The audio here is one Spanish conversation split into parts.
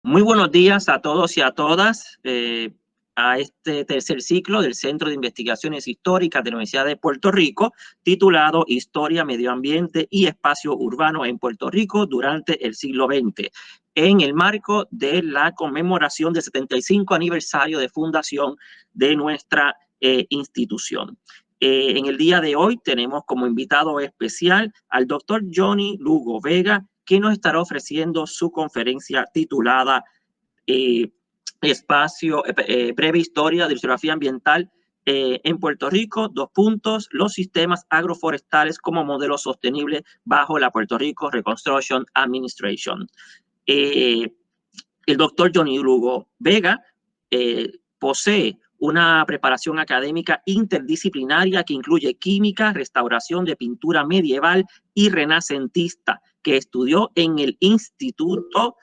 Muy buenos días a todos y a todas a este tercer ciclo del Centro de Investigaciones Históricas de la Universidad de Puerto Rico, titulado Historia, Medio Ambiente y Espacio Urbano en Puerto Rico durante el siglo XX, en el marco de la conmemoración del 75 aniversario de fundación de nuestra institución. En el día de hoy tenemos como invitado especial al doctor Johnny Lugo Vega, que nos estará ofreciendo su conferencia titulada Breve Historia de la Geografía Ambiental en Puerto Rico, los sistemas agroforestales como modelo sostenible bajo la Puerto Rico Reconstruction Administration. El doctor Johnny Lugo Vega posee una preparación académica interdisciplinaria que incluye química, restauración de pintura medieval y renacentista, que estudió en el Instituto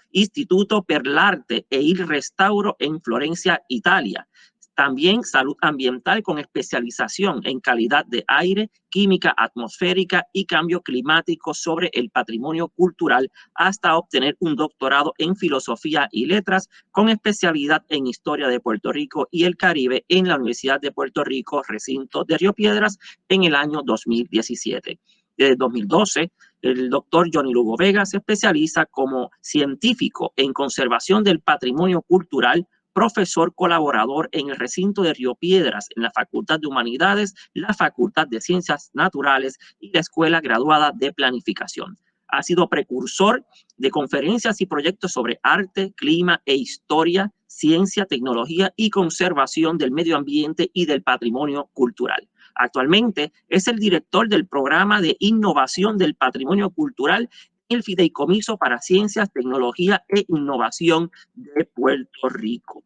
per l'Arte e il Restauro en Florencia, Italia. También salud ambiental con especialización en calidad de aire, química atmosférica y cambio climático sobre el patrimonio cultural, hasta obtener un doctorado en filosofía y letras con especialidad en historia de Puerto Rico y el Caribe en la Universidad de Puerto Rico, recinto de Río Piedras, en el año 2017. Desde 2012, el doctor Johnny Lugo Vega se especializa como científico en conservación del patrimonio cultural, profesor colaborador en el recinto de Río Piedras, en la Facultad de Humanidades, la Facultad de Ciencias Naturales y la Escuela Graduada de Planificación. Ha sido precursor de conferencias y proyectos sobre arte, clima e historia, ciencia, tecnología y conservación del medio ambiente y del patrimonio cultural. Actualmente es el director del Programa de Innovación del Patrimonio Cultural, el Fideicomiso para Ciencias, Tecnología e Innovación de Puerto Rico.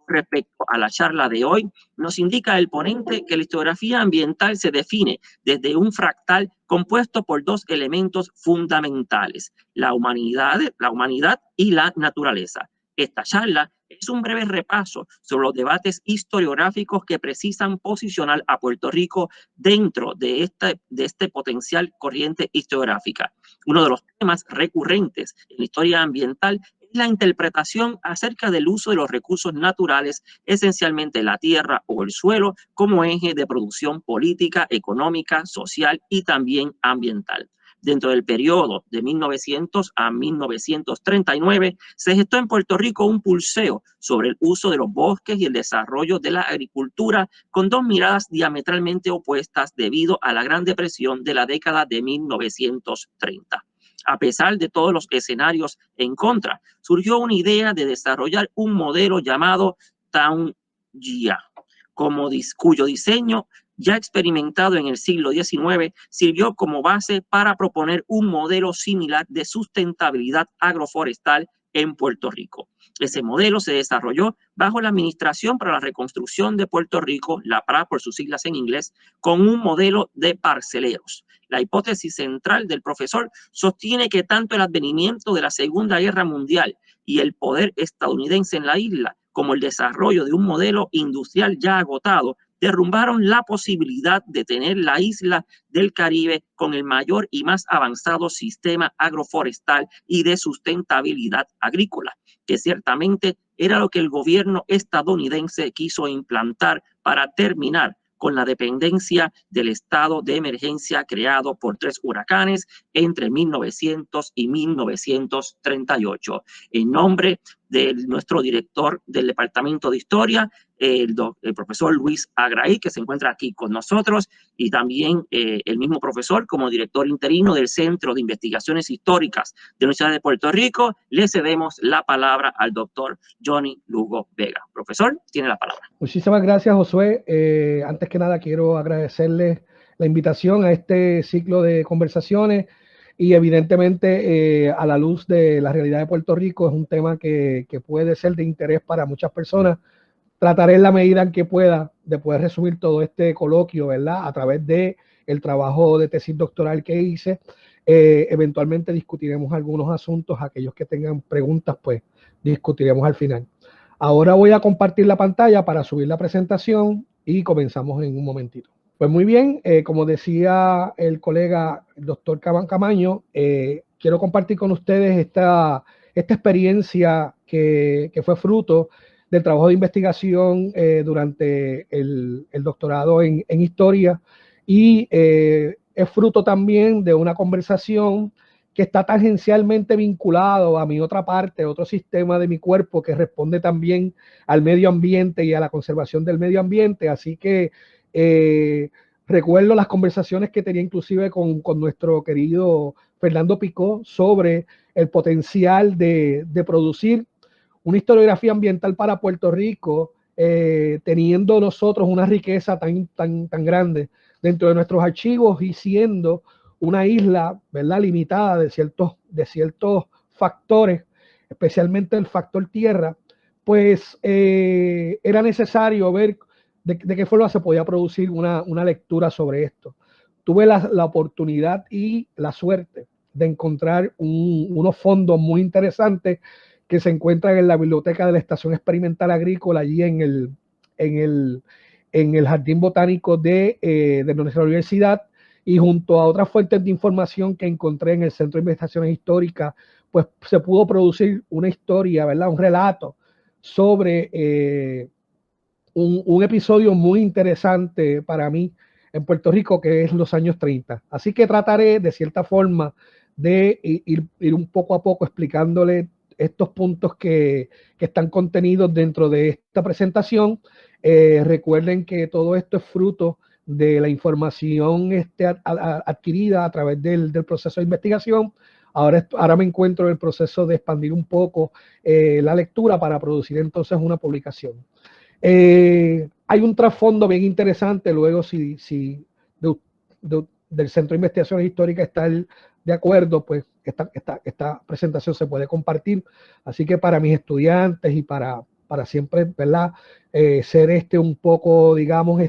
Respecto a la charla de hoy, nos indica el ponente que la historiografía ambiental se define desde un fractal compuesto por dos elementos fundamentales, la humanidad y la naturaleza. Esta charla es un breve repaso sobre los debates historiográficos que precisan posicionar a Puerto Rico dentro de este potencial corriente historiográfica. Uno de los temas recurrentes en la historia ambiental es la interpretación acerca del uso de los recursos naturales, esencialmente la tierra o el suelo, como eje de producción política, económica, social y también ambiental. Dentro del periodo de 1900 a 1939, se gestó en Puerto Rico un pulseo sobre el uso de los bosques y el desarrollo de la agricultura, con dos miradas diametralmente opuestas debido a la Gran Depresión de la década de 1930. A pesar de todos los escenarios en contra, surgió una idea de desarrollar un modelo llamado Town-GIA, cuyo diseño, ya experimentado en el siglo XIX, sirvió como base para proponer un modelo similar de sustentabilidad agroforestal en Puerto Rico. Ese modelo se desarrolló bajo la Administración para la Reconstrucción de Puerto Rico, la APRA por sus siglas en inglés, con un modelo de parceleros. La hipótesis central del profesor sostiene que tanto el advenimiento de la Segunda Guerra Mundial y el poder estadounidense en la isla, como el desarrollo de un modelo industrial ya agotado, derrumbaron la posibilidad de tener la isla del Caribe con el mayor y más avanzado sistema agroforestal y de sustentabilidad agrícola, que ciertamente era lo que el gobierno estadounidense quiso implantar para terminar con la dependencia del estado de emergencia creado por 3 huracanes entre 1900 y 1938. En nombre de nuestro director del Departamento de Historia, el profesor Luis Agraí, que se encuentra aquí con nosotros, y también el mismo profesor como director interino del Centro de Investigaciones Históricas de la Universidad de Puerto Rico, le cedemos la palabra al doctor Johnny Lugo Vega. Profesor, tiene la palabra. Muchísimas gracias, Josué. Antes que nada, quiero agradecerles la invitación a este ciclo de conversaciones y evidentemente a la luz de la realidad de Puerto Rico es un tema que puede ser de interés para muchas personas. Trataré en la medida en que pueda de poder resumir todo este coloquio, ¿verdad? A través de el trabajo de tesis doctoral que hice. Eventualmente discutiremos algunos asuntos, aquellos que tengan preguntas, pues discutiremos al final. Ahora voy a compartir la pantalla para subir la presentación y comenzamos en un momentito. Pues muy bien, como decía el colega el doctor Camaño, quiero compartir con ustedes esta experiencia que fue fruto del trabajo de investigación durante el doctorado en historia, y es fruto también de una conversación que está tangencialmente vinculado a mi otra parte, otro sistema de mi cuerpo que responde también al medio ambiente y a la conservación del medio ambiente. Así que recuerdo las conversaciones que tenía inclusive con nuestro querido Fernando Picó sobre el potencial de producir una historiografía ambiental para Puerto Rico, teniendo nosotros una riqueza tan grande dentro de nuestros archivos y siendo una isla, ¿verdad?, limitada de ciertos factores, especialmente el factor tierra, pues era necesario ver de qué forma se podía producir una lectura sobre esto. Tuve la oportunidad y la suerte de encontrar unos fondos muy interesantes que se encuentran en la biblioteca de la Estación Experimental Agrícola, allí en el Jardín Botánico de nuestra universidad, y junto a otras fuentes de información que encontré en el Centro de Investigaciones Históricas, pues se pudo producir una historia, ¿verdad?, un relato sobre un episodio muy interesante para mí en Puerto Rico, que es los años 30. Así que trataré de cierta forma de ir un poco a poco explicándole estos puntos que están contenidos dentro de esta presentación. Recuerden que todo esto es fruto de la información adquirida a través del proceso de investigación. Ahora me encuentro en el proceso de expandir un poco la lectura para producir entonces una publicación. Hay un trasfondo bien interesante, luego si del Centro de Investigaciones Históricas está de acuerdo, pues esta presentación se puede compartir. Así que para mis estudiantes y para siempre, ¿verdad?, ser un poco, digamos,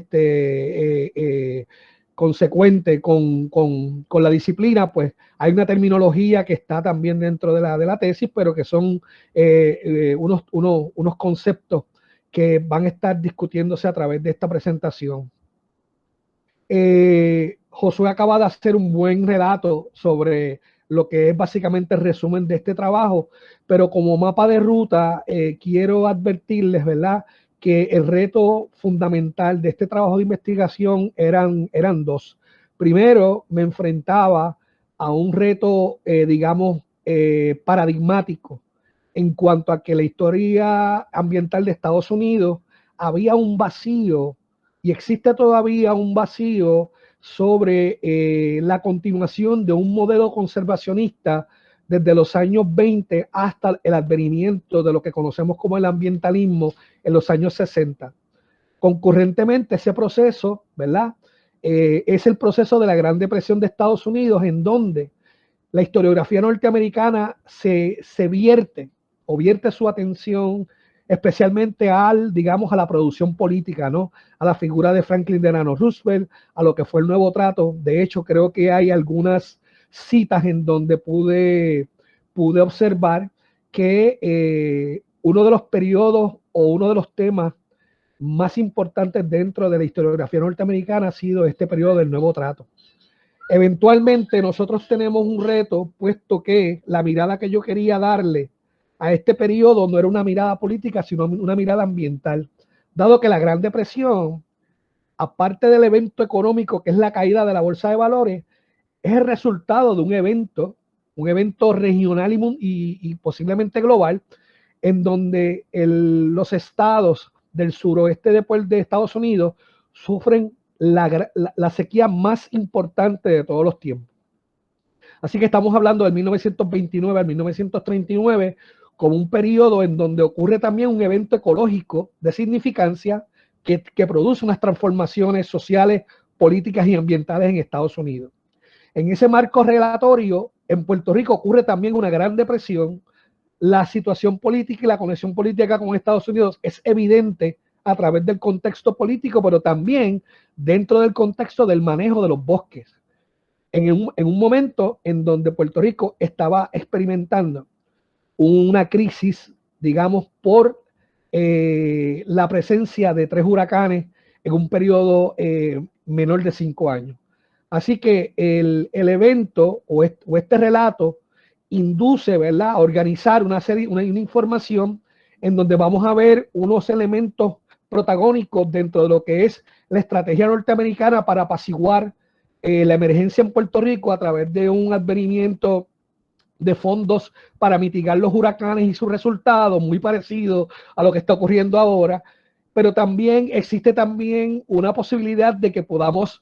consecuente con la disciplina, pues hay una terminología que está también dentro de la tesis, pero que son unos conceptos que van a estar discutiéndose a través de esta presentación. Josué acaba de hacer un buen relato sobre lo que es básicamente el resumen de este trabajo, pero como mapa de ruta quiero advertirles, ¿verdad?, que el reto fundamental de este trabajo de investigación eran dos. Primero, me enfrentaba a un reto, digamos, paradigmático, en cuanto a que la historia ambiental de Estados Unidos había un vacío, y existe todavía un vacío sobre la continuación de un modelo conservacionista desde los años 20 hasta el advenimiento de lo que conocemos como el ambientalismo en los años 60. Concurrentemente, ese proceso, ¿verdad?, es el proceso de la Gran Depresión de Estados Unidos, en donde la historiografía norteamericana se vierte su atención especialmente digamos, a la producción política, ¿no?, a la figura de Franklin Delano Roosevelt, a lo que fue el Nuevo Trato. De hecho, creo que hay algunas citas en donde pude observar que uno de los periodos o uno de los temas más importantes dentro de la historiografía norteamericana ha sido este periodo del Nuevo Trato. Eventualmente nosotros tenemos un reto, puesto que la mirada que yo quería darle a este periodo no era una mirada política, sino una mirada ambiental, dado que la Gran Depresión, aparte del evento económico que es la caída de la bolsa de valores, es el resultado de un evento regional y posiblemente global, en donde los estados del suroeste de Estados Unidos sufren la sequía más importante de todos los tiempos. Así que estamos hablando del 1929 al 1939 como un periodo en donde ocurre también un evento ecológico de significancia que produce unas transformaciones sociales, políticas y ambientales en Estados Unidos. En ese marco relatorio, en Puerto Rico ocurre también una gran depresión. La situación política y la conexión política con Estados Unidos es evidente a través del contexto político, pero también dentro del contexto del manejo de los bosques. En un momento en donde Puerto Rico estaba experimentando una crisis, digamos, por la presencia de 3 huracanes en un periodo menor de 5 años. Así que el evento o este relato induce, ¿verdad?, a organizar una serie, una información en donde vamos a ver unos elementos protagónicos dentro de lo que es la estrategia norteamericana para apaciguar la emergencia en Puerto Rico a través de un advenimiento de fondos para mitigar los huracanes y sus resultados, muy parecido a lo que está ocurriendo ahora, pero también existe también una posibilidad de que podamos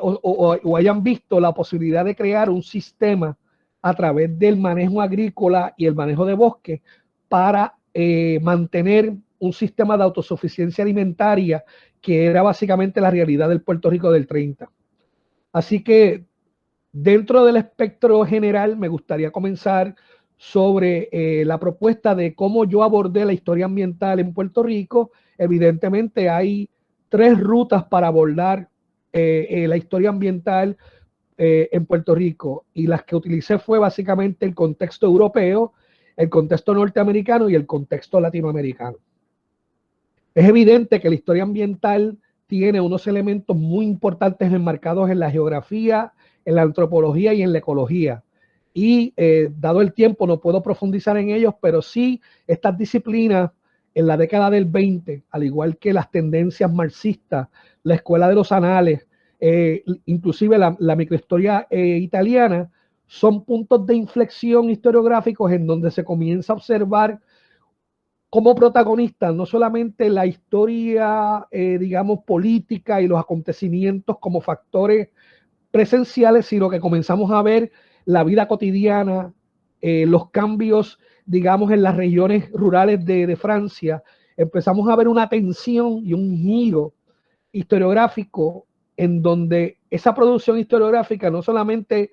o hayan visto la posibilidad de crear un sistema a través del manejo agrícola y el manejo de bosque para mantener un sistema de autosuficiencia alimentaria que era básicamente la realidad del Puerto Rico del 30. Así que dentro del espectro general me gustaría comenzar sobre la propuesta de cómo yo abordé la historia ambiental en Puerto Rico. Evidentemente hay 3 rutas para abordar la historia ambiental en Puerto Rico, y las que utilicé fue básicamente el contexto europeo, el contexto norteamericano y el contexto latinoamericano. Es evidente que la historia ambiental tiene unos elementos muy importantes enmarcados en la geografía, en la antropología y en la ecología. Y dado el tiempo no puedo profundizar en ellos, pero sí estas disciplinas en la década del 20, al igual que las tendencias marxistas, la escuela de los anales, inclusive la microhistoria italiana, son puntos de inflexión historiográficos en donde se comienza a observar como protagonistas no solamente la historia, digamos, política y los acontecimientos como factores presenciales, sino que comenzamos a ver la vida cotidiana, los cambios, digamos, en las regiones rurales de Francia. Empezamos a ver una tensión y un giro historiográfico en donde esa producción historiográfica no solamente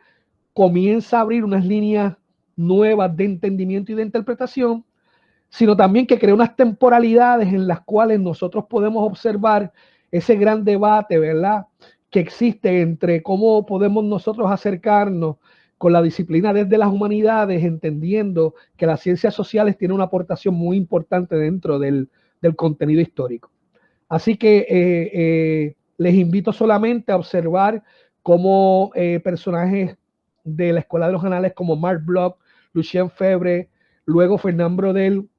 comienza a abrir unas líneas nuevas de entendimiento y de interpretación, sino también que crea unas temporalidades en las cuales nosotros podemos observar ese gran debate, ¿verdad?, que existe entre cómo podemos nosotros acercarnos con la disciplina desde las humanidades, entendiendo que las ciencias sociales tienen una aportación muy importante dentro del contenido histórico. Así que les invito solamente a observar cómo personajes de la Escuela de los Anales como Marc Bloch, Lucien Febvre, luego Fernand Braudel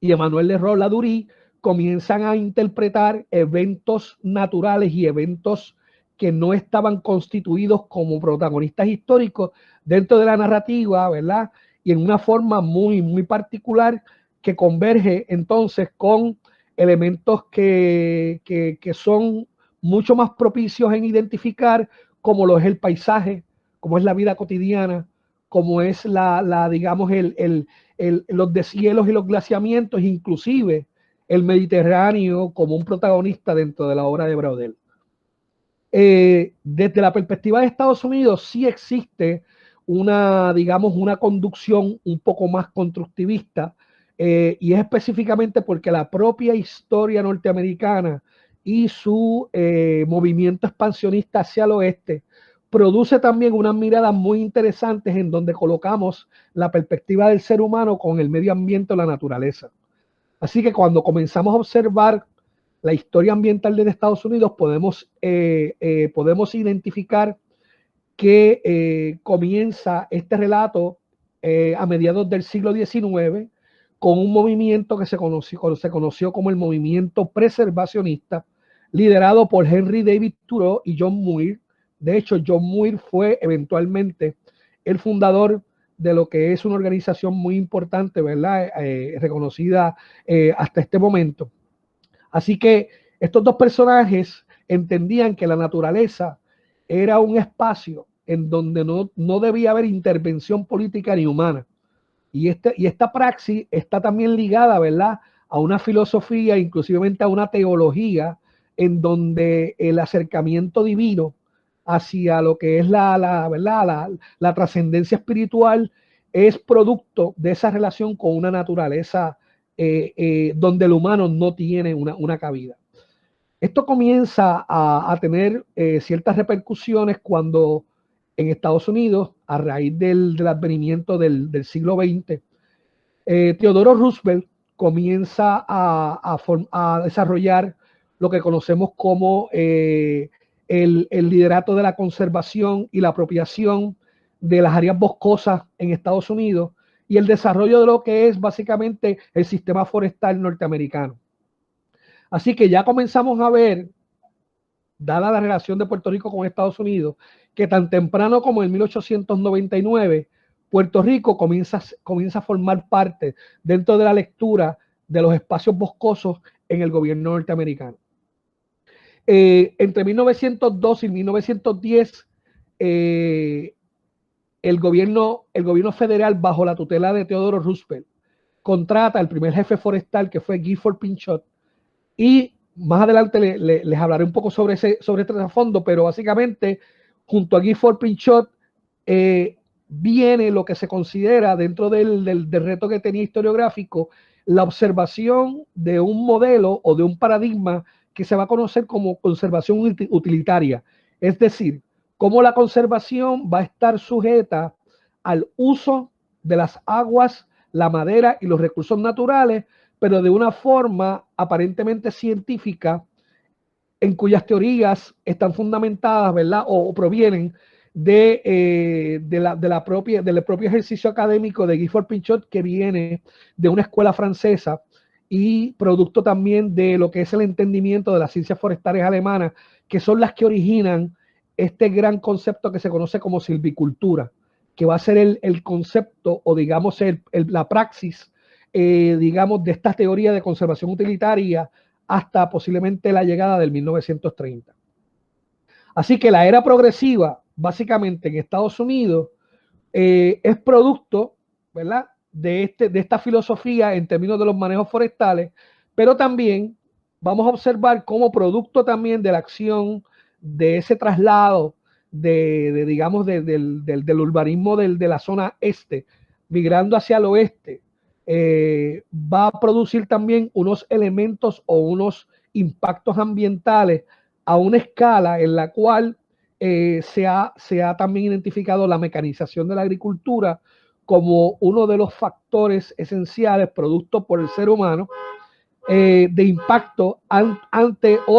y Emmanuel Leroux-Ladurie comienzan a interpretar eventos naturales y eventos que no estaban constituidos como protagonistas históricos dentro de la narrativa, ¿verdad? Y en una forma muy, muy particular que converge entonces con elementos que son mucho más propicios en identificar, como lo es el paisaje, como es la vida cotidiana, como es digamos, los deshielos y los glaciamientos, inclusive el Mediterráneo como un protagonista dentro de la obra de Braudel. Desde la perspectiva de Estados Unidos sí existe una, digamos, una conducción un poco más constructivista, y es específicamente porque la propia historia norteamericana y su movimiento expansionista hacia el oeste produce también unas miradas muy interesantes en donde colocamos la perspectiva del ser humano con el medio ambiente o la naturaleza. Así que cuando comenzamos a observar la historia ambiental de Estados Unidos, podemos identificar que comienza este relato a mediados del siglo XIX con un movimiento que se conoció como el movimiento preservacionista, liderado por Henry David Thoreau y John Muir. De hecho, John Muir fue eventualmente el fundador de lo que es una organización muy importante, ¿verdad? Reconocida hasta este momento. Así que estos 2 personajes entendían que la naturaleza era un espacio en donde no debía haber intervención política ni humana. Y esta praxis está también ligada, ¿verdad?, a una filosofía, inclusivamente a una teología, en donde el acercamiento divino hacia lo que es ¿verdad?, la trascendencia espiritual es producto de esa relación con una naturaleza donde el humano no tiene una cabida. Esto comienza a tener ciertas repercusiones cuando en Estados Unidos, a raíz del advenimiento del siglo XX, Theodore Roosevelt comienza a desarrollar lo que conocemos como el liderato de la conservación y la apropiación de las áreas boscosas en Estados Unidos y el desarrollo de lo que es básicamente el sistema forestal norteamericano. Así que ya comenzamos a ver, dada la relación de Puerto Rico con Estados Unidos, que tan temprano como en 1899, Puerto Rico comienza a formar parte dentro de la lectura de los espacios boscosos en el gobierno norteamericano. Entre 1902 y 1910, el gobierno federal, bajo la tutela de Theodore Roosevelt, contrata al primer jefe forestal, que fue Gifford Pinchot, y más adelante les hablaré un poco sobre este trasfondo, pero básicamente junto a Gifford Pinchot viene lo que se considera dentro del reto que tenía historiográfico, la observación de un modelo o de un paradigma que se va a conocer como conservación utilitaria. Es decir, cómo la conservación va a estar sujeta al uso de las aguas, la madera y los recursos naturales, pero de una forma aparentemente científica, en cuyas teorías están fundamentadas, ¿verdad? O provienen del propio ejercicio académico de Gifford Pinchot, que viene de una escuela francesa y producto también de lo que es el entendimiento de las ciencias forestales alemanas, que son las que originan este gran concepto que se conoce como silvicultura, que va a ser el concepto o digamos la praxis, digamos, de esta teoría de conservación utilitaria hasta posiblemente la llegada del 1930. Así que la era progresiva, básicamente en Estados Unidos, es producto, ¿verdad?, de esta filosofía en términos de los manejos forestales, pero también vamos a observar cómo producto también de la acción de ese traslado digamos, del urbanismo de la zona este, migrando hacia el oeste, va a producir también unos elementos o unos impactos ambientales a una escala en la cual se ha también identificado la mecanización de la agricultura como uno de los factores esenciales producto por el ser humano de impacto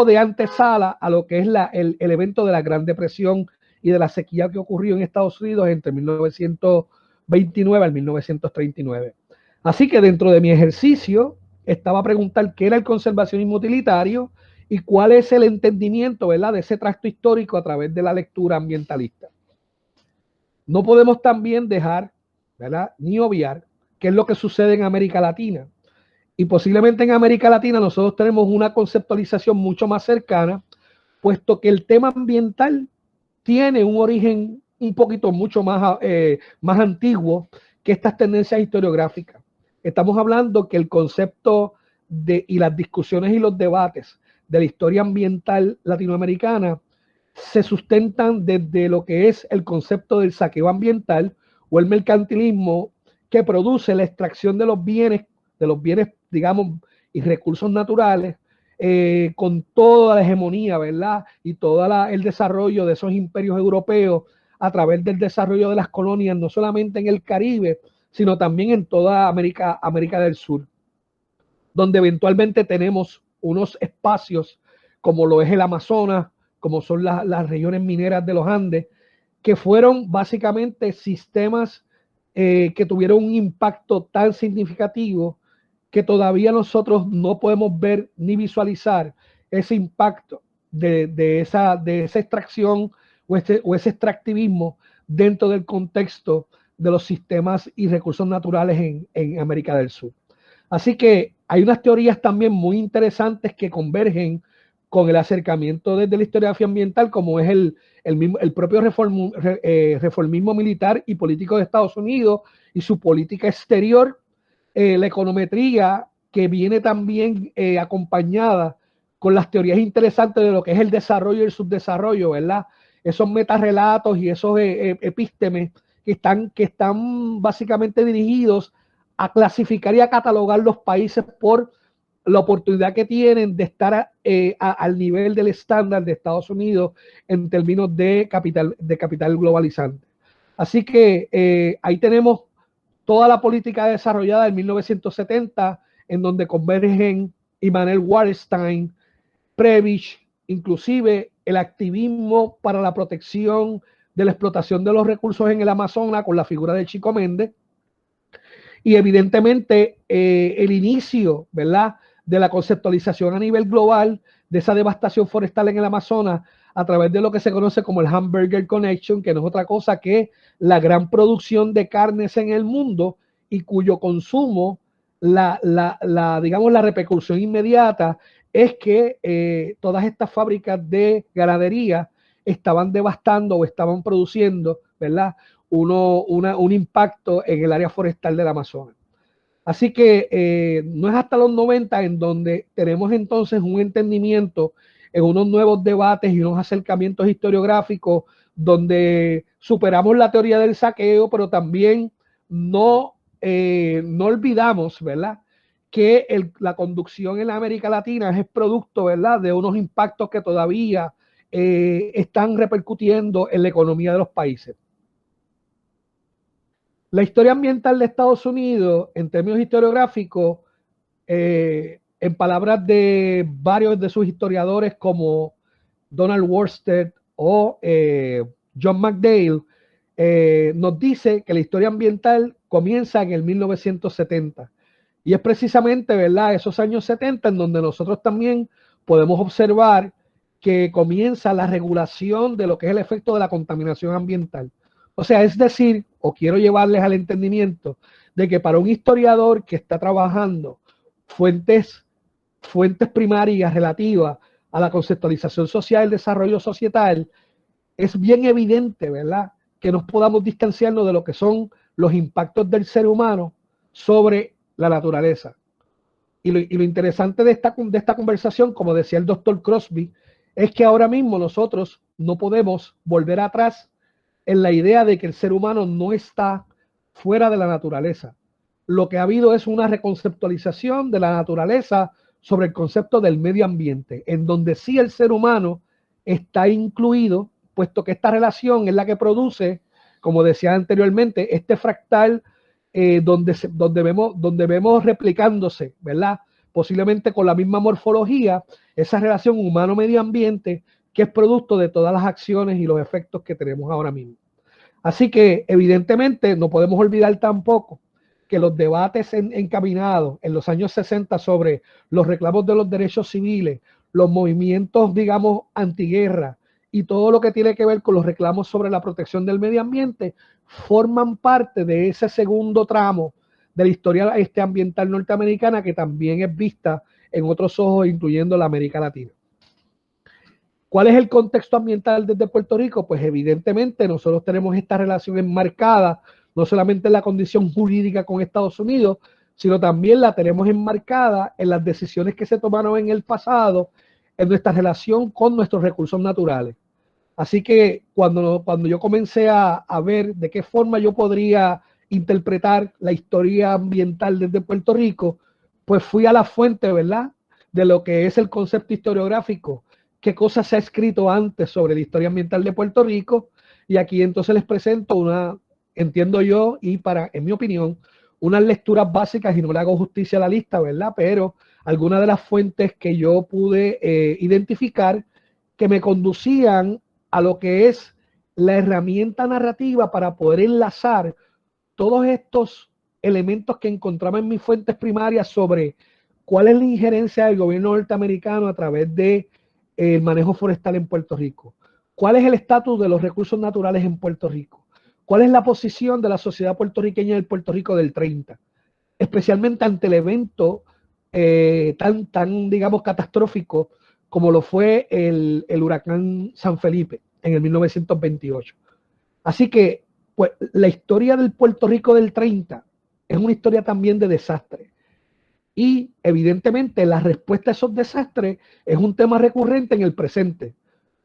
de antesala a lo que es el evento de la Gran Depresión y de la sequía que ocurrió en Estados Unidos entre 1929 al 1939. Así que dentro de mi ejercicio estaba a preguntar qué era el conservacionismo utilitario y cuál es el entendimiento, ¿verdad?, de ese tracto histórico a través de la lectura ambientalista. No podemos también dejar, ¿verdad?, ni obviar qué es lo que sucede en América Latina. Y posiblemente en América Latina nosotros tenemos una conceptualización mucho más cercana, puesto que el tema ambiental tiene un origen un poquito mucho más antiguo que estas tendencias historiográficas. Estamos hablando que el concepto y las discusiones y los debates de la historia ambiental latinoamericana se sustentan desde lo que es el concepto del saqueo ambiental o el mercantilismo que produce la extracción de los bienes, digamos, y recursos naturales, con toda la hegemonía, ¿verdad? Y todo el desarrollo de esos imperios europeos a través del desarrollo de las colonias, no solamente en el Caribe, sino también en toda América del Sur, donde eventualmente tenemos unos espacios como lo es el Amazonas, como son las regiones mineras de los Andes, que fueron básicamente sistemas que tuvieron un impacto tan significativo que todavía nosotros no podemos ver ni visualizar ese impacto de esa extracción o ese extractivismo dentro del contexto de los sistemas y recursos naturales en América del Sur. Así que hay unas teorías también muy interesantes que convergen con el acercamiento desde la historiografía ambiental, como es el propio reformismo militar y político de Estados Unidos y su política exterior, la econometría que viene también acompañada con las teorías interesantes de lo que es el desarrollo y el subdesarrollo, ¿verdad? Esos metarrelatos y esos epístemes que están básicamente dirigidos a clasificar y a catalogar los países por la oportunidad que tienen de estar al nivel del estándar de Estados Unidos en términos de capital globalizante. Así que ahí tenemos toda la política desarrollada en 1970, en donde convergen Immanuel Wallerstein, Prebisch, inclusive el activismo para la protección de la explotación de los recursos en el Amazonas con la figura de Chico Méndez, y evidentemente el inicio, ¿verdad?, de la conceptualización a nivel global de esa devastación forestal en el Amazonas a través de lo que se conoce como el Hamburger Connection, que no es otra cosa que la gran producción de carnes en el mundo y cuyo consumo, digamos, la repercusión inmediata es que todas estas fábricas de ganadería estaban devastando o estaban produciendo, ¿verdad?, un impacto en el área forestal del Amazonas. Así que no es hasta los 90 en donde tenemos entonces un entendimiento en unos nuevos debates y unos acercamientos historiográficos donde superamos la teoría del saqueo, pero también no olvidamos, ¿verdad?, que la conducción en la América Latina es producto, ¿verdad?, de unos impactos que todavía están repercutiendo en la economía de los países. La historia ambiental de Estados Unidos, en términos historiográficos, en palabras de varios de sus historiadores como Donald Worsted o John McDale, nos dice que la historia ambiental comienza en el 1970. Y es precisamente, ¿verdad?, esos años 70 en donde nosotros también podemos observar que comienza la regulación de lo que es el efecto de la contaminación ambiental. O sea, es decir, o quiero llevarles al entendimiento de que para un historiador que está trabajando fuentes primarias relativas a la conceptualización social, el desarrollo societal, es bien evidente, ¿verdad?, que nos podamos distanciarnos de lo que son los impactos del ser humano sobre la naturaleza. Y lo interesante de esta conversación, como decía el doctor Crosby, es que ahora mismo nosotros no podemos volver atrás en la idea de que el ser humano no está fuera de la naturaleza. Lo que ha habido es una reconceptualización de la naturaleza sobre el concepto del medio ambiente, en donde sí el ser humano está incluido, puesto que esta relación es la que produce, como decía anteriormente, este fractal donde vemos replicándose, ¿verdad?, posiblemente con la misma morfología, esa relación humano-medio ambiente que es producto de todas las acciones y los efectos que tenemos ahora mismo. Así que evidentemente no podemos olvidar tampoco que los debates encaminados en los años 60 sobre los reclamos de los derechos civiles, los movimientos, digamos, antiguerra y todo lo que tiene que ver con los reclamos sobre la protección del medio ambiente forman parte de ese segundo tramo de la historia ambiental norteamericana que también es vista en otros ojos, incluyendo la América Latina. ¿Cuál es el contexto ambiental desde Puerto Rico? Pues evidentemente nosotros tenemos esta relación enmarcada, no solamente en la condición jurídica con Estados Unidos, sino también la tenemos enmarcada en las decisiones que se tomaron en el pasado, en nuestra relación con nuestros recursos naturales. Así que cuando yo comencé a ver de qué forma yo podría interpretar la historia ambiental desde Puerto Rico, pues fui a la fuente, ¿verdad?, de lo que es el concepto historiográfico, qué cosas se ha escrito antes sobre la historia ambiental de Puerto Rico, y aquí entonces les presento entiendo yo, y en mi opinión, unas lecturas básicas, y no le hago justicia a la lista, ¿verdad?, pero algunas de las fuentes que yo pude identificar que me conducían a lo que es la herramienta narrativa para poder enlazar todos estos elementos que encontraba en mis fuentes primarias sobre cuál es la injerencia del gobierno norteamericano a través de el manejo forestal en Puerto Rico, cuál es el estatus de los recursos naturales en Puerto Rico, cuál es la posición de la sociedad puertorriqueña del Puerto Rico del 30, especialmente ante el evento tan, digamos, catastrófico como lo fue el huracán San Felipe en el 1928. Así que, pues, la historia del Puerto Rico del 30 es una historia también de desastre. Y evidentemente la respuesta a esos desastres es un tema recurrente en el presente.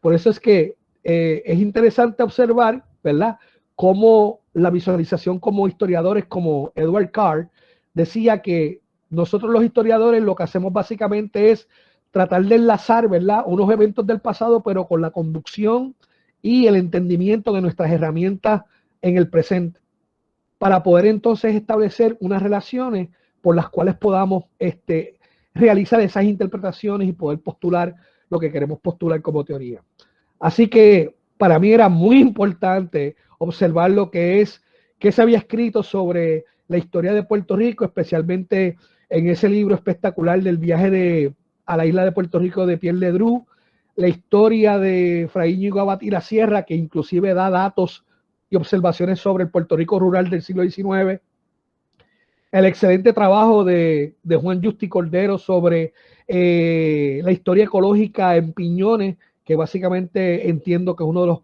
Por eso es que es interesante observar, ¿verdad?, cómo la visualización como historiadores como Edward Carr decía que nosotros los historiadores lo que hacemos básicamente es tratar de enlazar, ¿verdad?, unos eventos del pasado, pero con la conducción y el entendimiento de nuestras herramientas en el presente, para poder entonces establecer unas relaciones por las cuales podamos realizar esas interpretaciones y poder postular lo que queremos postular como teoría. Así que para mí era muy importante observar lo que se había escrito sobre la historia de Puerto Rico, especialmente en ese libro espectacular del viaje a la isla de Puerto Rico de Pierre Ledru, la historia de Fray Íñigo Abad y la Sierra, que inclusive da datos y observaciones sobre el Puerto Rico rural del siglo XIX, el excelente trabajo de Juan Justi Cordero sobre la historia ecológica en Piñones, que básicamente entiendo que es uno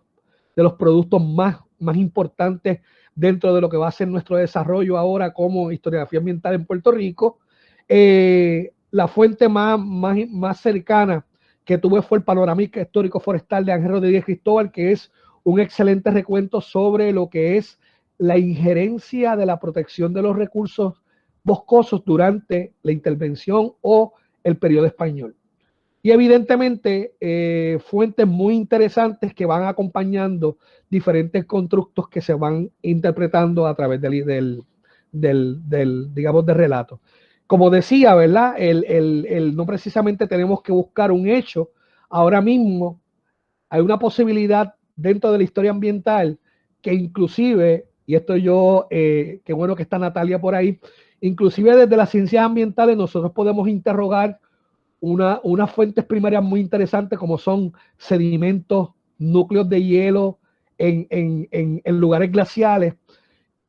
de los productos más importantes dentro de lo que va a ser nuestro desarrollo ahora como historiografía ambiental en Puerto Rico. La fuente más cercana que tuve fue el Panorámica Histórico Forestal de Ángel Rodríguez Cristóbal, que es un excelente recuento sobre lo que es la injerencia de la protección de los recursos boscosos durante la intervención o el periodo español. Y evidentemente fuentes muy interesantes que van acompañando diferentes constructos que se van interpretando a través del digamos, del relato. Como decía, ¿verdad? No precisamente tenemos que buscar un hecho. Ahora mismo hay una posibilidad dentro de la historia ambiental que inclusive, y esto yo, qué bueno que está Natalia por ahí, inclusive desde las ciencias ambientales nosotros podemos interrogar unas fuentes primarias muy interesantes como son sedimentos, núcleos de hielo en lugares glaciales.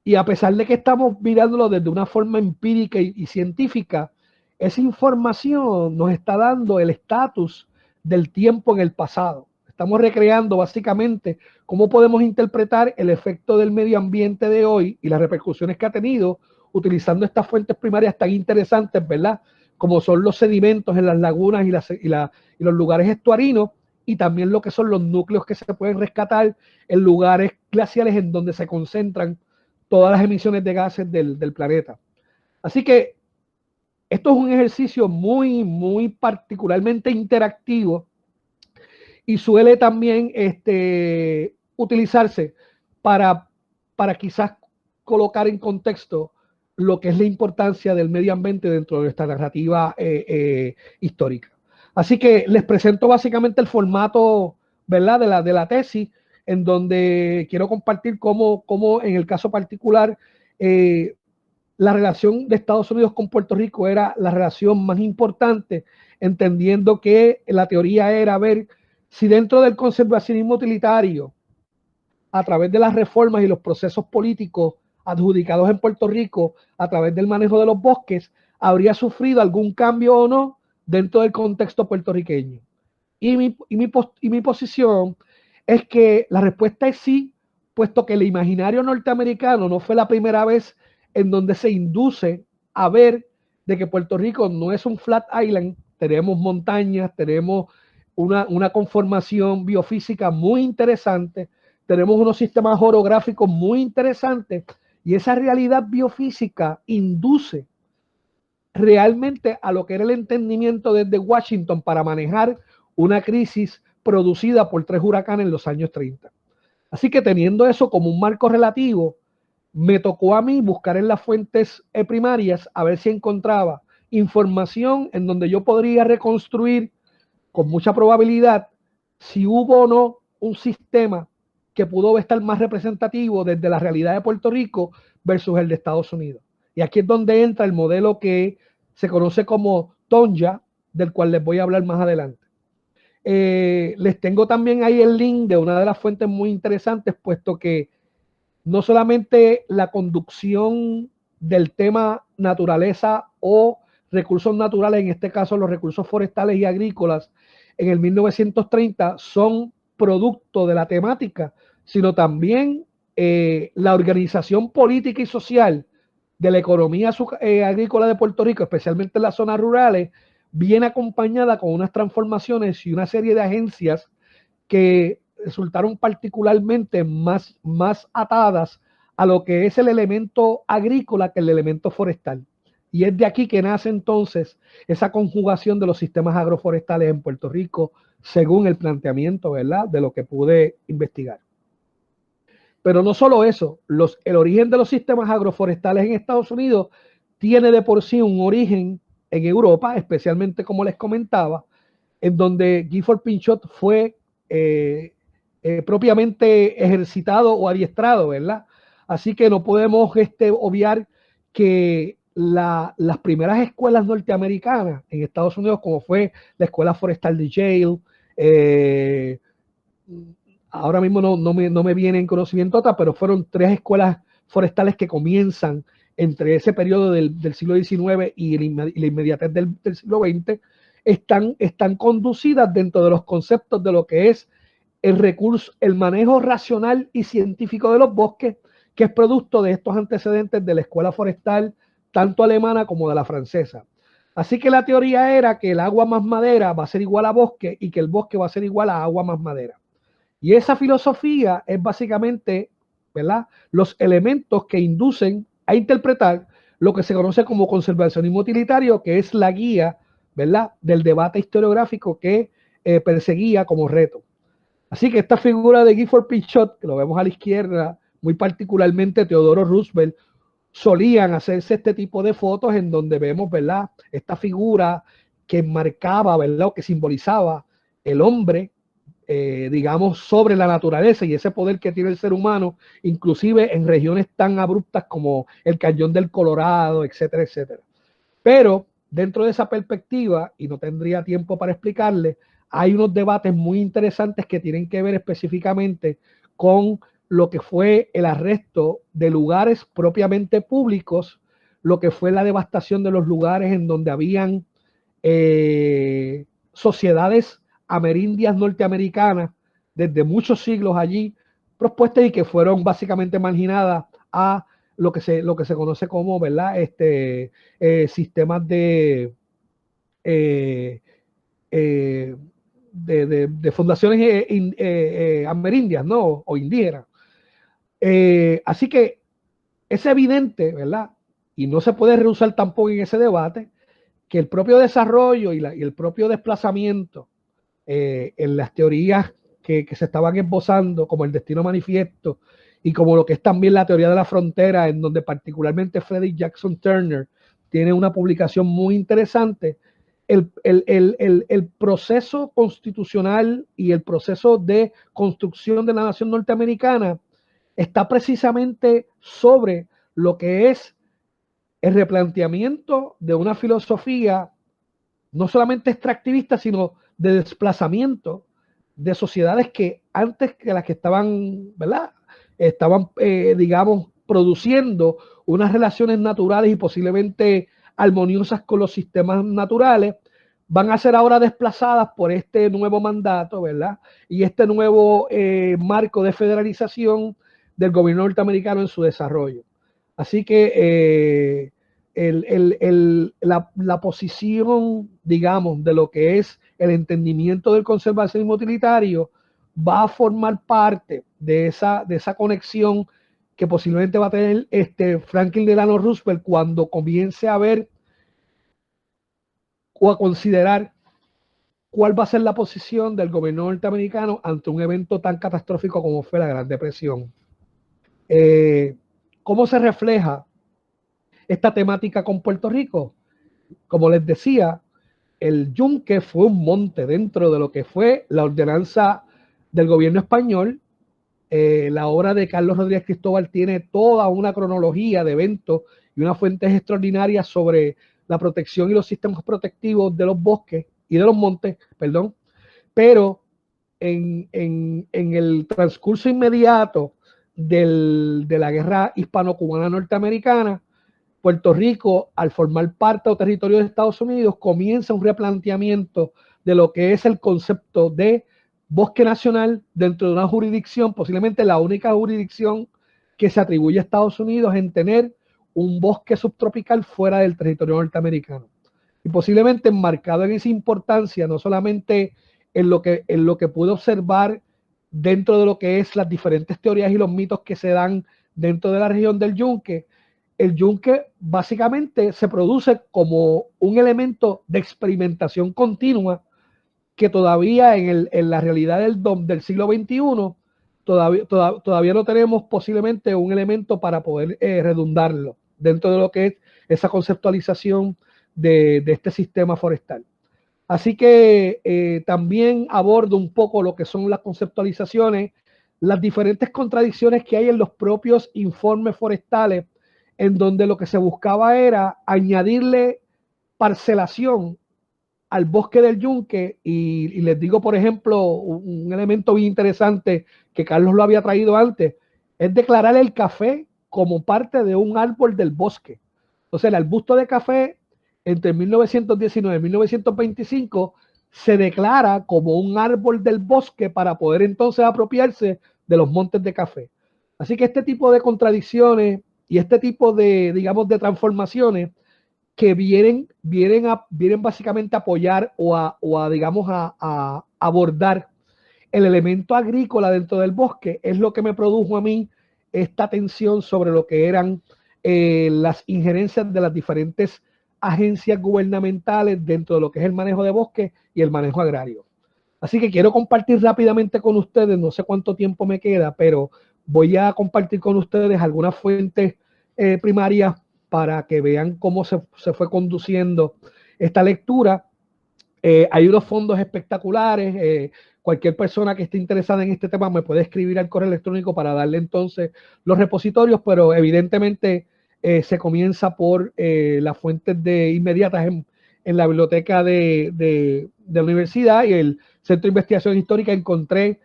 Y a pesar de que estamos mirándolo desde una forma empírica y científica, esa información nos está dando el estatus del tiempo en el pasado. Estamos recreando básicamente cómo podemos interpretar el efecto del medio ambiente de hoy y las repercusiones que ha tenido utilizando estas fuentes primarias tan interesantes, ¿verdad? Como son los sedimentos en las lagunas y los lugares estuarinos, y también lo que son los núcleos que se pueden rescatar en lugares glaciales en donde se concentran todas las emisiones de gases del planeta. Así que esto es un ejercicio muy particularmente interactivo y suele también utilizarse para quizás colocar en contexto lo que es la importancia del medio ambiente dentro de esta narrativa histórica. Así que les presento básicamente el formato, ¿verdad?, de la tesis, en donde quiero compartir cómo en el caso particular la relación de Estados Unidos con Puerto Rico era la relación más importante, entendiendo que la teoría era ver si dentro del conservacionismo utilitario, a través de las reformas y los procesos políticos adjudicados en Puerto Rico a través del manejo de los bosques, habría sufrido algún cambio o no dentro del contexto puertorriqueño. Y mi posición es que la respuesta es sí, puesto que el imaginario norteamericano no fue la primera vez en donde se induce a ver de que Puerto Rico no es un flat island, tenemos montañas, tenemos una conformación biofísica muy interesante, tenemos unos sistemas orográficos muy interesantes, y esa realidad biofísica induce realmente a lo que era el entendimiento desde Washington para manejar una crisis producida por 3 huracanes en los años 30. Así que teniendo eso como un marco relativo, me tocó a mí buscar en las fuentes primarias a ver si encontraba información en donde yo podría reconstruir con mucha probabilidad si hubo o no un sistema que pudo estar más representativo desde la realidad de Puerto Rico versus el de Estados Unidos. Y aquí es donde entra el modelo que se conoce como Tonja, del cual les voy a hablar más adelante. Les tengo también ahí el link de una de las fuentes muy interesantes, puesto que no solamente la conducción del tema naturaleza o recursos naturales, en este caso los recursos forestales y agrícolas, en el 1930 son producto de la temática, sino también la organización política y social de la economía agrícola de Puerto Rico, especialmente en las zonas rurales, viene acompañada con unas transformaciones y una serie de agencias que resultaron particularmente más atadas a lo que es el elemento agrícola que el elemento forestal. Y es de aquí que nace entonces esa conjugación de los sistemas agroforestales en Puerto Rico, según el planteamiento, ¿verdad?, de lo que pude investigar. Pero no solo eso, el origen de los sistemas agroforestales en Estados Unidos tiene de por sí un origen en Europa, especialmente como les comentaba, en donde Gifford Pinchot fue propiamente ejercitado o adiestrado, ¿verdad? Así que no podemos obviar que las primeras escuelas norteamericanas en Estados Unidos, como fue la Escuela Forestal de Yale, ahora mismo no me viene en conocimiento otra, pero fueron 3 escuelas forestales que comienzan entre ese periodo del siglo XIX y la inmediatez del siglo XX, están conducidas dentro de los conceptos de lo que es el recurso, el manejo racional y científico de los bosques, que es producto de estos antecedentes de la escuela forestal, tanto alemana como de la francesa. Así que la teoría era que el agua más madera va a ser igual a bosque y que el bosque va a ser igual a agua más madera. Y esa filosofía es básicamente, ¿verdad?, los elementos que inducen a interpretar lo que se conoce como conservacionismo utilitario, que es la guía, ¿verdad?, del debate historiográfico que perseguía como reto. Así que esta figura de Gifford Pinchot, que lo vemos a la izquierda, muy particularmente Teodoro Roosevelt, solían hacerse este tipo de fotos en donde vemos, ¿verdad?, esta figura que marcaba, ¿verdad?, o que simbolizaba el hombre, digamos, sobre la naturaleza y ese poder que tiene el ser humano, inclusive en regiones tan abruptas como el Cañón del Colorado, etcétera, etcétera. Pero dentro de esa perspectiva, y no tendría tiempo para explicarle, hay unos debates muy interesantes que tienen que ver específicamente con lo que fue el arresto de lugares propiamente públicos, lo que fue la devastación de los lugares en donde habían sociedades amerindias norteamericanas desde muchos siglos allí propuestas y que fueron básicamente marginadas a lo que se conoce como, ¿verdad?, sistemas de fundaciones amerindias, ¿no?, o indígenas. Así que es evidente, ¿verdad?, y no se puede rehusar tampoco en ese debate, que el propio desarrollo y el propio desplazamiento en las teorías que se estaban esbozando, como el destino manifiesto, y como lo que es también la teoría de la frontera, en donde particularmente Frederick Jackson Turner tiene una publicación muy interesante, el proceso constitucional y el proceso de construcción de la nación norteamericana está precisamente sobre lo que es el replanteamiento de una filosofía no solamente extractivista, sino de desplazamiento de sociedades que antes que las que estaban, ¿verdad?, estaban, digamos, produciendo unas relaciones naturales y posiblemente armoniosas con los sistemas naturales, van a ser ahora desplazadas por este nuevo mandato, ¿verdad?, y este nuevo marco de federalización del gobierno norteamericano en su desarrollo. Así que la posición, digamos, de lo que es el entendimiento del conservacionismo utilitario va a formar parte de esa conexión que posiblemente va a tener Franklin Delano Roosevelt cuando comience a ver o a considerar cuál va a ser la posición del gobierno norteamericano ante un evento tan catastrófico como fue la Gran Depresión. ¿Cómo se refleja esta temática con Puerto Rico? Como les decía, el Yunque fue un monte dentro de lo que fue la ordenanza del gobierno español. La obra de Carlos Rodríguez Cristóbal tiene toda una cronología de eventos y unas fuentes extraordinarias sobre la protección y los sistemas protectivos de los bosques y de los montes, perdón. Pero en el transcurso inmediato de la guerra hispano-cubana norteamericana, Puerto Rico, al formar parte o territorio de Estados Unidos, comienza un replanteamiento de lo que es el concepto de bosque nacional dentro de una jurisdicción, posiblemente la única jurisdicción que se atribuye a Estados Unidos en tener un bosque subtropical fuera del territorio norteamericano. Y posiblemente enmarcado en esa importancia, no solamente en lo que pude observar dentro de lo que es las diferentes teorías y los mitos que se dan dentro de la región del Yunque. El Yunque básicamente se produce como un elemento de experimentación continua que todavía en la realidad del siglo XXI todavía no tenemos posiblemente un elemento para poder redundarlo dentro de lo que es esa conceptualización de este sistema forestal. Así que también abordo un poco lo que son las conceptualizaciones, las diferentes contradicciones que hay en los propios informes forestales, en donde lo que se buscaba era añadirle parcelación al bosque del yunque, y les digo, por ejemplo, un elemento bien interesante que Carlos lo había traído antes, es declarar el café como parte de un árbol del bosque. Entonces, el arbusto de café entre 1919 y 1925 se declara como un árbol del bosque para poder entonces apropiarse de los montes de café. Así que este tipo de contradicciones y este tipo de, digamos, de transformaciones que vienen básicamente a apoyar digamos, a abordar el elemento agrícola dentro del bosque, es lo que me produjo a mí esta tensión sobre lo que eran las injerencias de las diferentes agencias gubernamentales dentro de lo que es el manejo de bosque y el manejo agrario. Así que quiero compartir rápidamente con ustedes, no sé cuánto tiempo me queda, pero voy a compartir con ustedes algunas fuentes primarias para que vean cómo se fue conduciendo esta lectura. Hay unos fondos espectaculares. Cualquier persona que esté interesada en este tema me puede escribir al correo electrónico para darle entonces los repositorios, pero evidentemente se comienza por las fuentes inmediatas en la biblioteca de la universidad y el Centro de Investigación Histórica. Encontré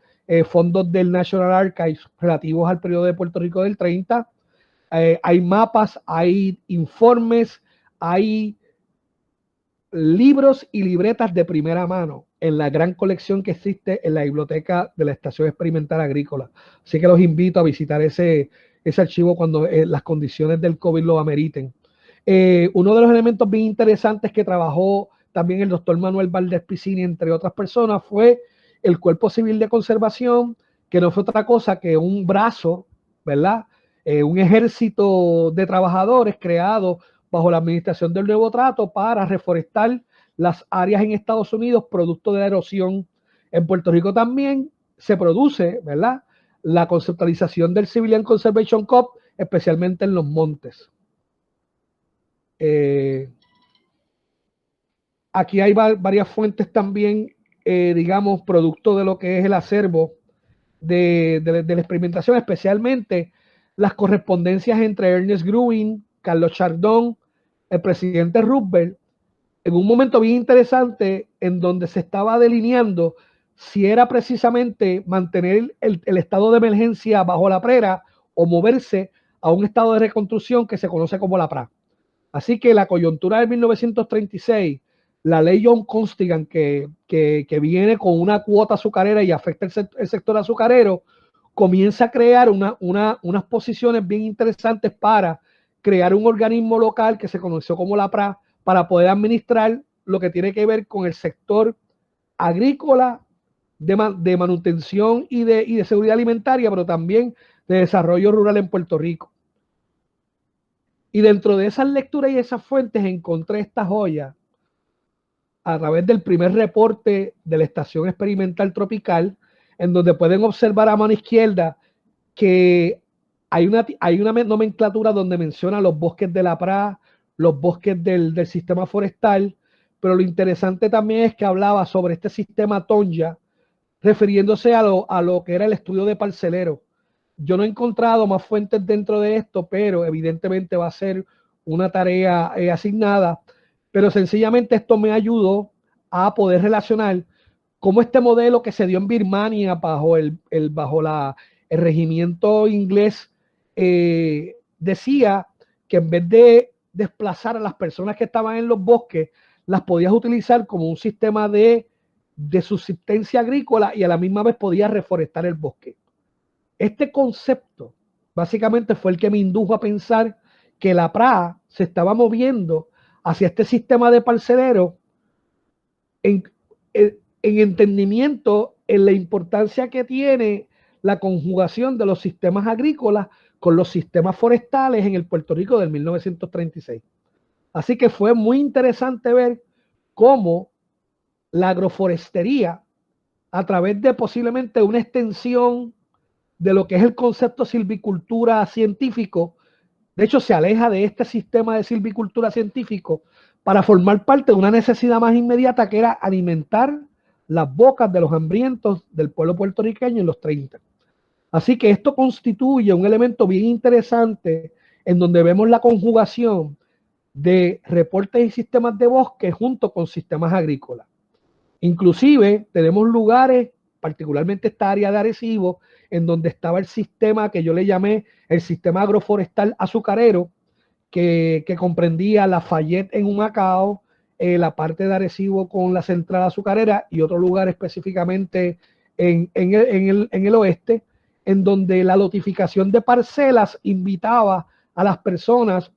fondos del National Archives relativos al periodo de Puerto Rico del 30. Hay mapas, hay informes, hay libros y libretas de primera mano en la gran colección que existe en la biblioteca de la Estación Experimental Agrícola. Así que los invito a visitar ese archivo cuando las condiciones del COVID lo ameriten. Uno de los elementos bien interesantes que trabajó también el doctor Manuel Valdés Piscini, entre otras personas, fue el Cuerpo Civil de Conservación, que no fue otra cosa que un brazo, ¿verdad? Un ejército de trabajadores creado bajo la administración del Nuevo Trato para reforestar las áreas en Estados Unidos producto de la erosión. En Puerto Rico también se produce, ¿verdad?, la conceptualización del Civilian Conservation Corps, especialmente en los montes. Aquí hay varias fuentes también, digamos, producto de lo que es el acervo de la experimentación, especialmente las correspondencias entre Ernest Gruin, Carlos Chardon, el presidente Roosevelt, en un momento bien interesante en donde se estaba delineando si era precisamente mantener el estado de emergencia bajo la PRERA o moverse a un estado de reconstrucción que se conoce como la PRA. Así que la coyuntura de 1936, la ley John Costigan, que viene con una cuota azucarera y afecta el sector azucarero, comienza a crear unas posiciones bien interesantes para crear un organismo local que se conoció como la PRA, para poder administrar lo que tiene que ver con el sector agrícola, de manutención y de seguridad alimentaria, pero también de desarrollo rural en Puerto Rico. Y dentro de esas lecturas y esas fuentes encontré esta joya a través del primer reporte de la Estación Experimental Tropical, en donde pueden observar a mano izquierda que hay una nomenclatura donde menciona los bosques de la PRA, los bosques del sistema forestal, pero lo interesante también es que hablaba sobre este sistema Tonja, refiriéndose a lo que era el estudio de parcelero. Yo no he encontrado más fuentes dentro de esto, pero evidentemente va a ser una tarea asignada, pero sencillamente esto me ayudó a poder relacionar cómo este modelo que se dio en Birmania bajo el regimiento inglés decía que en vez de desplazar a las personas que estaban en los bosques, las podías utilizar como un sistema de subsistencia agrícola y a la misma vez podías reforestar el bosque. Este concepto básicamente fue el que me indujo a pensar que la PRA se estaba moviendo hacia este sistema de parcelero en entendimiento en la importancia que tiene la conjugación de los sistemas agrícolas con los sistemas forestales en el Puerto Rico del 1936. Así que fue muy interesante ver cómo la agroforestería, a través de posiblemente una extensión de lo que es el concepto de silvicultura científico, de hecho se aleja de este sistema de silvicultura científico para formar parte de una necesidad más inmediata que era alimentar las bocas de los hambrientos del pueblo puertorriqueño en los 30. Así que esto constituye un elemento bien interesante en donde vemos la conjugación de reportes y sistemas de bosque junto con sistemas agrícolas. Inclusive tenemos lugares, particularmente esta área de Arecibo, en donde estaba el sistema que yo le llamé el sistema agroforestal azucarero, que comprendía Lafayette en Humacao, la parte de Arecibo con la central azucarera y otro lugar específicamente en el oeste, en donde la lotificación de parcelas invitaba a las personas,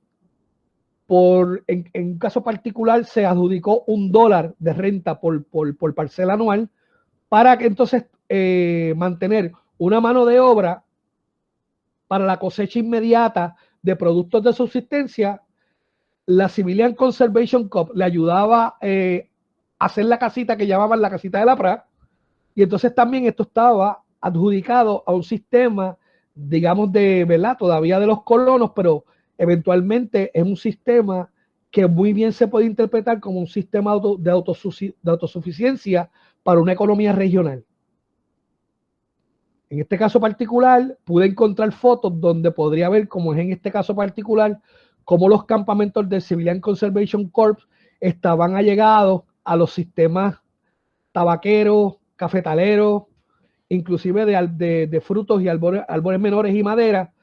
en un caso particular se adjudicó $1 de renta por parcela anual, para que entonces mantener una mano de obra para la cosecha inmediata de productos de subsistencia. La Civilian Conservation Corp le ayudaba a hacer la casita que llamaban la casita de la PRA, y entonces también esto estaba adjudicado a un sistema, digamos, de, ¿verdad? Todavía de los colonos, pero eventualmente es un sistema que muy bien se puede interpretar como un sistema de autosuficiencia para una economía regional. En este caso particular, pude encontrar fotos donde podría ver, como es en este caso particular, cómo los campamentos del Civilian Conservation Corps estaban allegados a los sistemas tabaqueros, cafetaleros, inclusive de frutos y árboles menores y madera,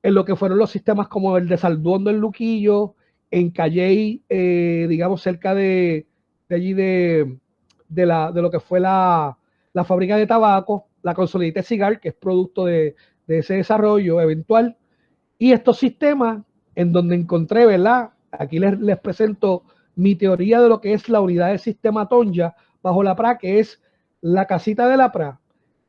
en lo que fueron los sistemas como el de Salduondo en Luquillo, en Calley, digamos cerca de allí de lo que fue la fábrica de tabaco, la Consolidated Cigar, que es producto de ese desarrollo eventual, y estos sistemas en donde encontré, ¿verdad? Aquí les presento mi teoría de lo que es la unidad del sistema Tonja bajo la PRA, que es la casita de la PRA,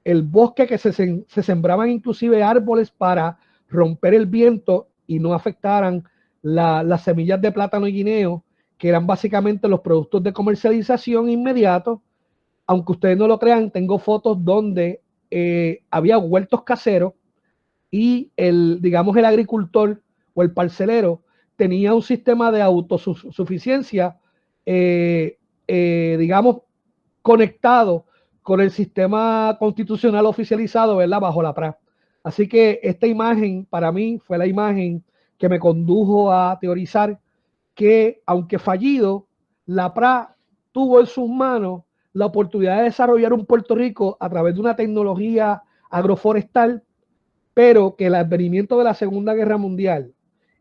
el bosque que se sembraban inclusive árboles para romper el viento y no afectaran las semillas de plátano y guineo, que eran básicamente los productos de comercialización inmediatos. Aunque ustedes no lo crean, tengo fotos donde había huertos caseros y digamos, el agricultor o el parcelero tenía un sistema de autosuficiencia, digamos, conectado con el sistema constitucional oficializado, ¿verdad? Bajo la PRA. Así que esta imagen para mí fue la imagen que me condujo a teorizar que, aunque fallido, la PRA tuvo en sus manos la oportunidad de desarrollar un Puerto Rico a través de una tecnología agroforestal, pero que el advenimiento de la Segunda Guerra Mundial,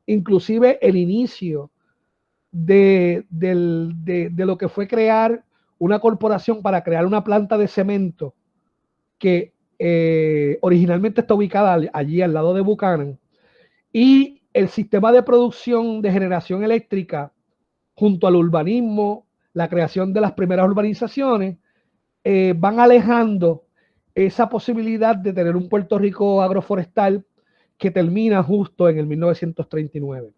inclusive el inicio de lo que fue crear una corporación para crear una planta de cemento que originalmente está ubicada allí al lado de Buchanan, y el sistema de producción de generación eléctrica junto al urbanismo, la creación de las primeras urbanizaciones, van alejando esa posibilidad de tener un Puerto Rico agroforestal que termina justo en el 1939.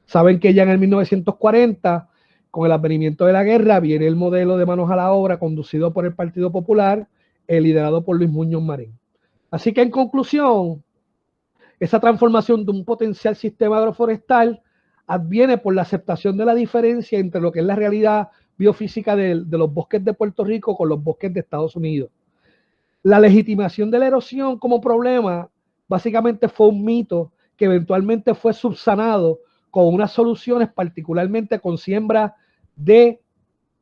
Saben que ya en el 1940, con el advenimiento de la guerra, viene el modelo de manos a la obra conducido por el Partido Popular, liderado por Luis Muñoz Marín. Así que, en conclusión, esa transformación de un potencial sistema agroforestal adviene por la aceptación de la diferencia entre lo que es la realidad biofísica de los bosques de Puerto Rico con los bosques de Estados Unidos. La legitimación de la erosión como problema básicamente fue un mito que eventualmente fue subsanado con unas soluciones, particularmente con siembra de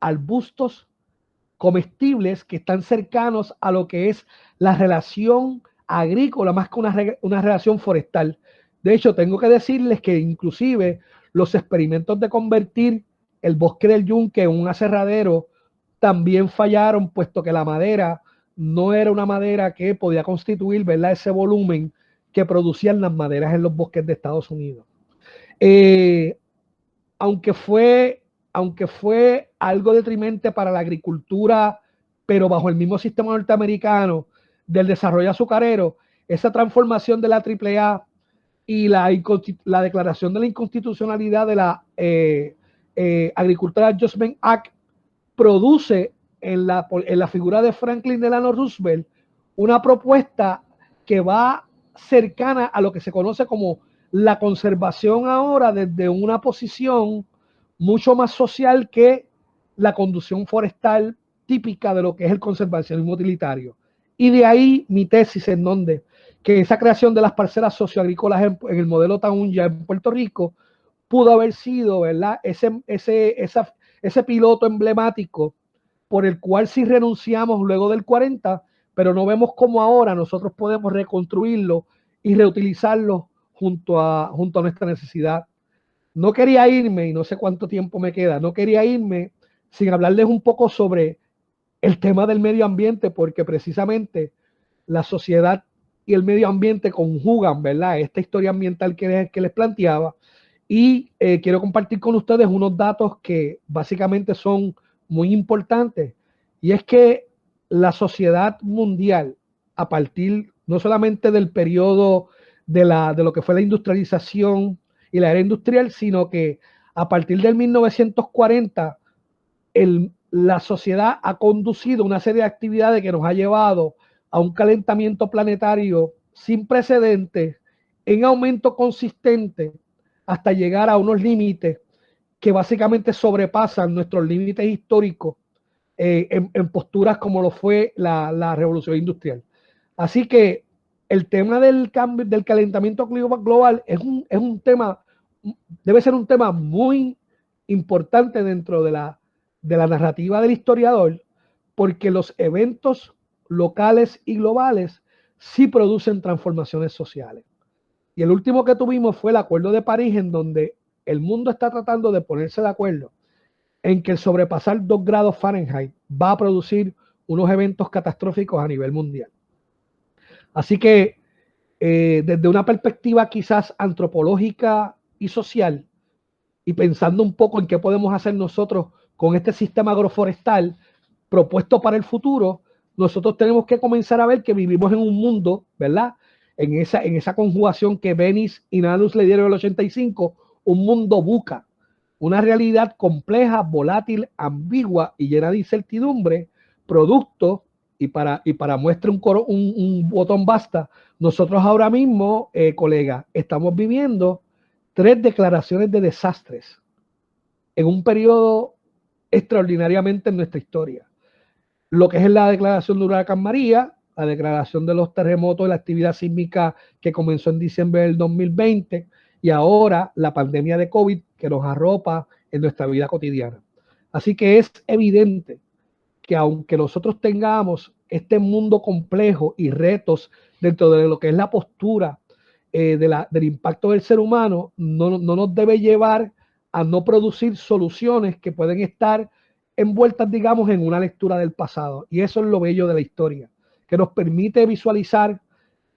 arbustos comestibles que están cercanos a lo que es la relación agrícola más que una relación forestal. De hecho, tengo que decirles que inclusive los experimentos de convertir el bosque del yunque en un aserradero también fallaron, puesto que la madera no era una madera que podía constituir, ¿verdad?, ese volumen que producían las maderas en los bosques de Estados Unidos. Aunque fue algo detrimente para la agricultura, pero bajo el mismo sistema norteamericano del desarrollo azucarero, esa transformación de la AAA y la declaración de la inconstitucionalidad de la Agricultural Adjustment Act produce en la figura de Franklin Delano Roosevelt una propuesta que va cercana a lo que se conoce como la conservación ahora desde una posición mucho más social que la conducción forestal típica de lo que es el conservacionismo utilitario. Y de ahí mi tesis, en donde que esa creación de las parcelas socioagrícolas en el modelo Taunya en Puerto Rico pudo haber sido, ¿verdad?, ese piloto emblemático por el cual sí renunciamos luego del 40, pero no vemos cómo ahora nosotros podemos reconstruirlo y reutilizarlo junto a nuestra necesidad. No quería irme, y no sé cuánto tiempo me queda, no quería irme sin hablarles un poco sobre el tema del medio ambiente, porque precisamente la sociedad y el medio ambiente conjugan, ¿verdad?, esta historia ambiental que les planteaba. Y quiero compartir con ustedes unos datos que básicamente son muy importantes. Y es que la sociedad mundial, a partir no solamente del periodo de lo que fue la industrialización y la era industrial, sino que a partir del 1940, la sociedad ha conducido una serie de actividades que nos ha llevado a un calentamiento planetario sin precedentes, en aumento consistente, hasta llegar a unos límites que básicamente sobrepasan nuestros límites históricos en posturas como lo fue la revolución industrial. Así que el tema del cambio, del calentamiento global es un tema, debe ser un tema muy importante dentro de la narrativa del historiador, porque los eventos locales y globales sí producen transformaciones sociales. Y el último que tuvimos fue el Acuerdo de París, en donde el mundo está tratando de ponerse de acuerdo en que el sobrepasar 2 grados Fahrenheit va a producir unos eventos catastróficos a nivel mundial. Así que desde una perspectiva quizás antropológica y social, y pensando un poco en qué podemos hacer nosotros con este sistema agroforestal propuesto para el futuro, nosotros tenemos que comenzar a ver que vivimos en un mundo, ¿verdad?, en esa conjugación que Venice y Nanus le dieron en el 85, un mundo buca, una realidad compleja, volátil, ambigua y llena de incertidumbre, producto, y para muestra un botón basta, nosotros ahora mismo, colega, estamos viviendo 3 declaraciones de desastres en un periodo extraordinariamente en nuestra historia. Lo que es la declaración de Huracán María, la declaración de los terremotos y la actividad sísmica que comenzó en diciembre del 2020, y ahora la pandemia de COVID que nos arropa en nuestra vida cotidiana. Así que es evidente que aunque nosotros tengamos este mundo complejo y retos dentro de lo que es la postura del impacto del ser humano, no nos debe llevar a no producir soluciones que pueden estar envueltas, digamos, en una lectura del pasado. Y eso es lo bello de la historia, que nos permite visualizar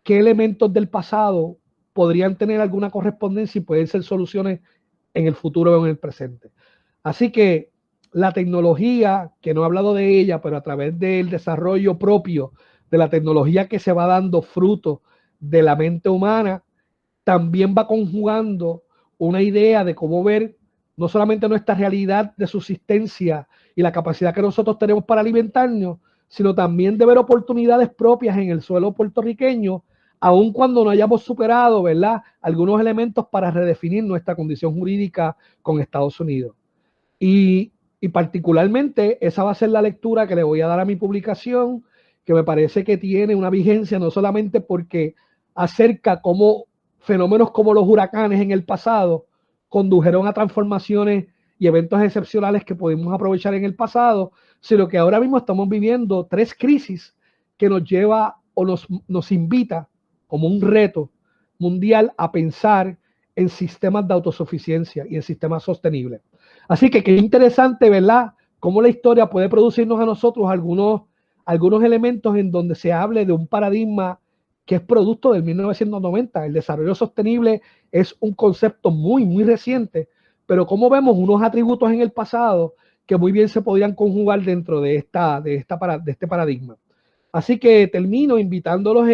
qué elementos del pasado podrían tener alguna correspondencia y pueden ser soluciones en el futuro o en el presente. Así que la tecnología, que no he hablado de ella, pero a través del desarrollo propio de la tecnología que se va dando fruto de la mente humana, también va conjugando una idea de cómo ver no solamente nuestra realidad de subsistencia y la capacidad que nosotros tenemos para alimentarnos, sino también de ver oportunidades propias en el suelo puertorriqueño, aun cuando no hayamos superado, ¿verdad?, algunos elementos para redefinir nuestra condición jurídica con Estados Unidos. Y particularmente esa va a ser la lectura que le voy a dar a mi publicación, que me parece que tiene una vigencia no solamente porque acerca cómo fenómenos como los huracanes en el pasado condujeron a transformaciones y eventos excepcionales que pudimos aprovechar en el pasado, sino que ahora mismo estamos viviendo 3 crisis que nos lleva o nos invita como un reto mundial a pensar en sistemas de autosuficiencia y en sistemas sostenibles. Así que qué interesante, ¿verdad?, cómo la historia puede producirnos a nosotros algunos elementos en donde se hable de un paradigma que es producto del 1990. El desarrollo sostenible es un concepto muy, muy reciente, pero como vemos unos atributos en el pasado que muy bien se podrían conjugar dentro de este paradigma. Así que termino invitándolos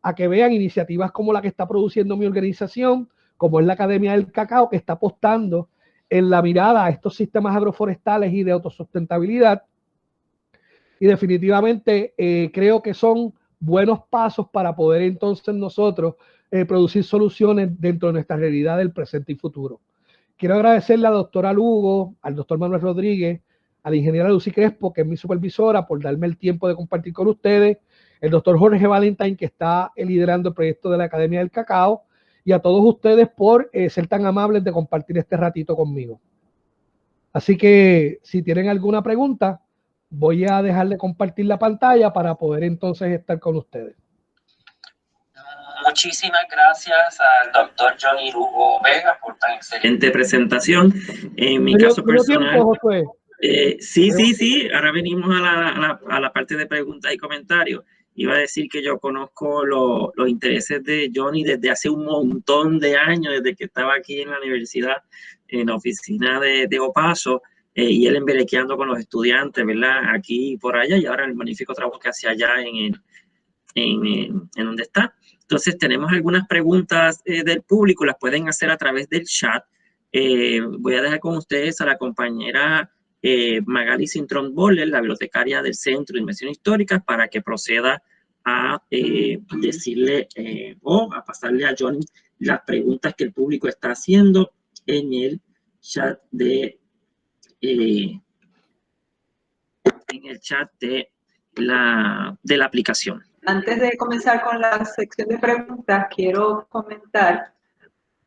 a que vean iniciativas como la que está produciendo mi organización, como es la Academia del Cacao, que está apostando en la mirada a estos sistemas agroforestales y de autosustentabilidad. Y definitivamente creo que son buenos pasos para poder entonces nosotros producir soluciones dentro de nuestra realidad del presente y futuro. quiero agradecerle a la doctora Lugo, al doctor Manuel Rodríguez, a la ingeniera Lucy Crespo, que es mi supervisora, por darme el tiempo de compartir con ustedes, el doctor Jorge Valentín, que está liderando el proyecto de la Academia del Cacao, y a todos ustedes por ser tan amables de compartir este ratito conmigo. Así que si tienen alguna pregunta, voy a dejar de compartir la pantalla para poder entonces estar con ustedes. Muchísimas gracias al doctor Johnny Lugo Vega por tan excelente presentación. En mi caso personal, tiempo, Josué? Sí. Ahora venimos a la parte de preguntas y comentarios. Iba a decir que yo conozco los intereses de Johnny desde hace un montón de años, desde que estaba aquí en la universidad, en la oficina de Opaso, y él embelequeando con los estudiantes, ¿verdad? Aquí y por allá, y ahora el magnífico trabajo que hace allá en donde está. Entonces, tenemos algunas preguntas del público, las pueden hacer a través del chat. Voy a dejar con ustedes a la compañera Magali Cintrón Boller, la bibliotecaria del Centro de Inversión Histórica, para que proceda a decirle o a pasarle a Johnny las preguntas que el público está haciendo en el chat de la aplicación. Antes de comenzar con la sección de preguntas, quiero comentar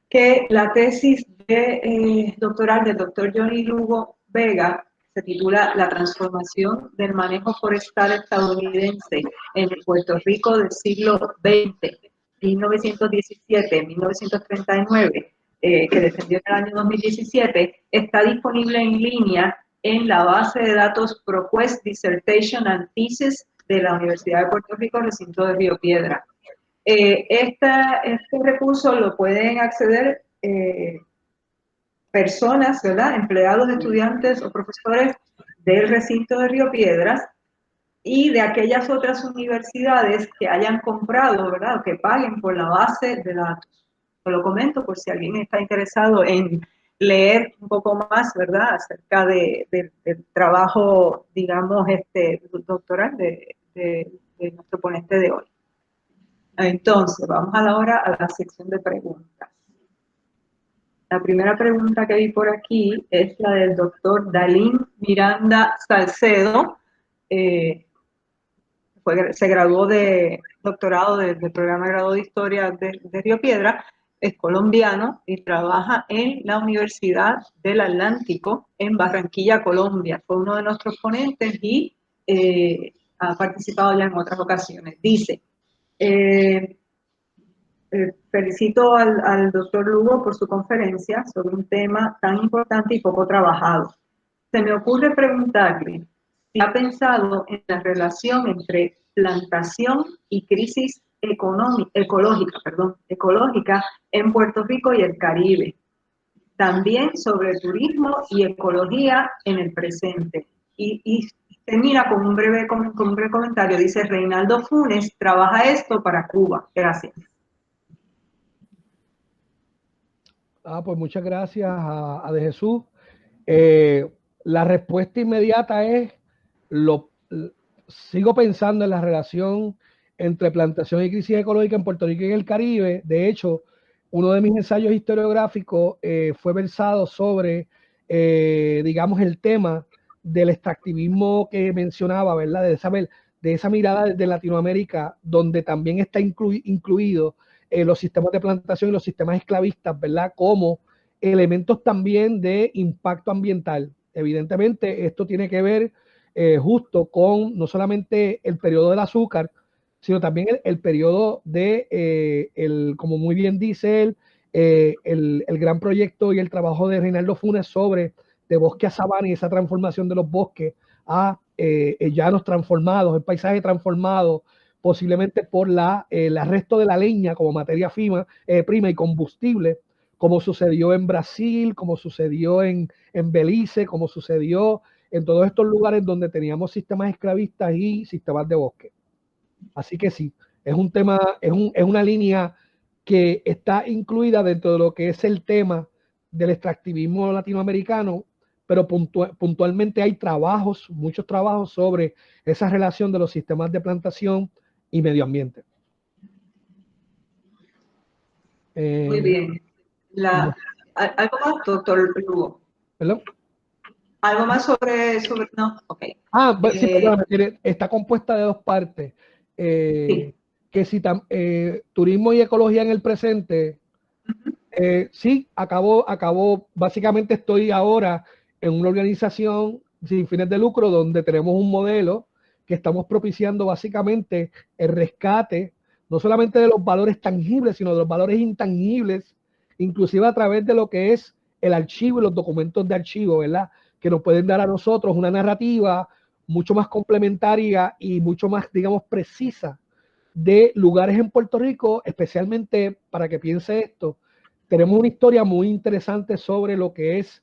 que la tesis de doctoral del doctor Johnny Lugo Vega se titula La transformación del manejo forestal estadounidense en Puerto Rico del siglo XX, 1917-1939, que defendió en el año 2017, está disponible en línea en la base de datos ProQuest Dissertation and Thesis de la Universidad de Puerto Rico, recinto de Río Piedra. Este recurso lo pueden acceder personas, ¿verdad? Empleados, estudiantes o profesores del recinto de Río Piedras y de aquellas otras universidades que hayan comprado, ¿verdad? O que paguen por la base de datos. Lo comento por si alguien está interesado en leer un poco más, ¿verdad? Acerca del trabajo, digamos, doctoral de nuestro ponente de hoy. Entonces, vamos ahora a la sección de preguntas. La primera pregunta que vi por aquí es la del doctor Dalín Miranda Salcedo. Se graduó de doctorado del programa de grado de Historia de Río Piedra, es colombiano y trabaja en la Universidad del Atlántico en Barranquilla, Colombia. Fue uno de nuestros ponentes y ha participado ya en otras ocasiones. Dice, felicito al doctor Lugo por su conferencia sobre un tema tan importante y poco trabajado. Se me ocurre preguntarle si ha pensado en la relación entre plantación y crisis ecológica en Puerto Rico y el Caribe. También sobre turismo y ecología en el presente. Y termina con un breve comentario. Dice, Reinaldo Funes trabaja esto para Cuba. Gracias. Pues muchas gracias a De Jesús. La respuesta inmediata es, sigo pensando en la relación entre plantación y crisis ecológica en Puerto Rico y en el Caribe. De hecho, uno de mis ensayos historiográficos fue versado sobre, digamos, el tema del extractivismo que mencionaba, ¿verdad? De esa mirada de Latinoamérica, donde también está incluido los sistemas de plantación y los sistemas esclavistas, ¿verdad? Como elementos también de impacto ambiental. Evidentemente, esto tiene que ver justo con no solamente el periodo del azúcar, sino también el periodo de, como muy bien dice él, el gran proyecto y el trabajo de Reinaldo Funes sobre de bosque a sabana y esa transformación de los bosques a llanos transformados, el paisaje transformado, posiblemente por el arresto de la leña como materia prima y combustible, como sucedió en Brasil, como sucedió en Belice, como sucedió en todos estos lugares donde teníamos sistemas esclavistas y sistemas de bosque. Así que sí, es un tema, es una línea que está incluida dentro de lo que es el tema del extractivismo latinoamericano, pero puntualmente hay trabajos, muchos trabajos sobre esa relación de los sistemas de plantación y medio ambiente. Muy bien. La ¿Algo más, doctor Lugo? ¿Perdón? ¿Algo más sobre... No, ok. Sí, perdón, está compuesta de dos partes. Sí. Que si turismo y ecología en el presente, sí, acabó, básicamente estoy ahora en una organización sin fines de lucro donde tenemos un modelo que estamos propiciando básicamente el rescate, no solamente de los valores tangibles, sino de los valores intangibles, inclusive a través de lo que es el archivo y los documentos de archivo, ¿verdad? Que nos pueden dar a nosotros una narrativa mucho más complementaria y mucho más, digamos, precisa de lugares en Puerto Rico, especialmente para que piense esto. Tenemos una historia muy interesante sobre lo que es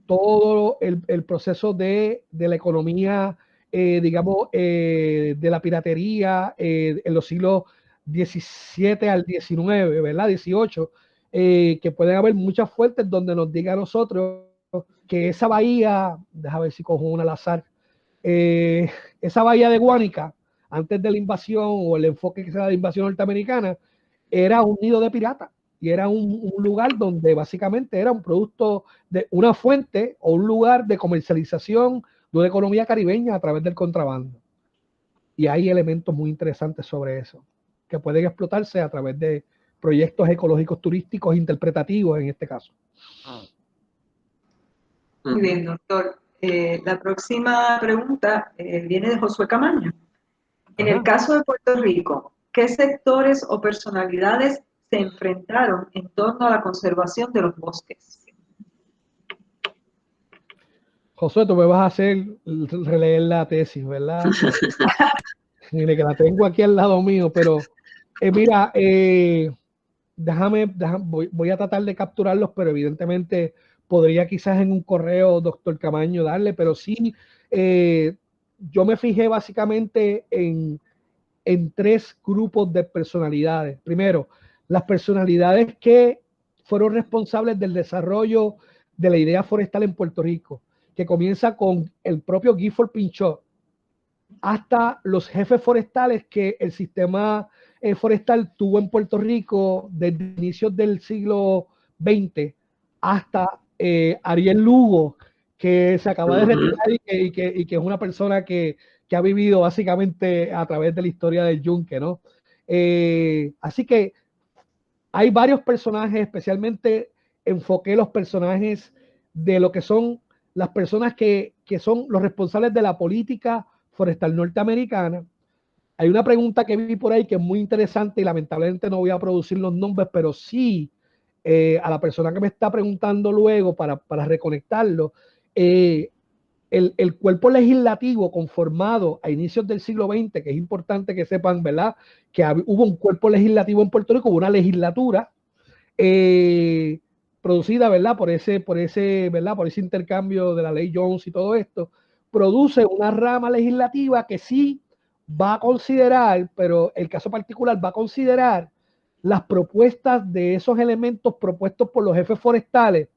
todo el proceso de la economía, digamos, de la piratería en los siglos XVII al XIX, ¿verdad? XVIII, que pueden haber muchas fuentes donde nos diga a nosotros que esa bahía, déjame ver si cojo una al azar, esa bahía de Guánica, antes de la invasión o el enfoque que se da de invasión norteamericana, era un nido de piratas y era un lugar donde básicamente era un producto de una fuente o un lugar de comercialización de una economía caribeña a través del contrabando. Y hay elementos muy interesantes sobre eso que pueden explotarse a través de proyectos ecológicos turísticos interpretativos en este caso. Muy bien, doctor. La próxima pregunta viene de Josué Camaño. En el caso de Puerto Rico, ¿qué sectores o personalidades se enfrentaron en torno a la conservación de los bosques? Josué, tú me vas a hacer releer la tesis, ¿verdad? Mire, que la tengo aquí al lado mío, pero mira, voy a tratar de capturarlos, pero evidentemente podría quizás en un correo, doctor Camaño, darle, pero sí, yo me fijé básicamente en tres grupos de personalidades. Primero, las personalidades que fueron responsables del desarrollo de la idea forestal en Puerto Rico, que comienza con el propio Gifford Pinchot, hasta los jefes forestales que el sistema forestal tuvo en Puerto Rico desde inicios del siglo XX hasta Ariel Lugo, que se acaba de retirar y que es una persona que ha vivido básicamente a través de la historia del yunque, ¿no? Así que hay varios personajes, especialmente enfoqué los personajes de lo que son las personas que son los responsables de la política forestal norteamericana. Hay una pregunta que vi por ahí que es muy interesante y lamentablemente no voy a producir los nombres, pero sí a la persona que me está preguntando luego para reconectarlo, el cuerpo legislativo conformado a inicios del siglo XX, que es importante que sepan, ¿verdad? Que hubo un cuerpo legislativo en Puerto Rico, hubo una legislatura producida, ¿verdad? Por ese, ¿verdad? Por ese intercambio de la ley Jones y todo esto, produce una rama legislativa que sí va a considerar, pero el caso particular va a considerar las propuestas de esos elementos propuestos por los jefes forestales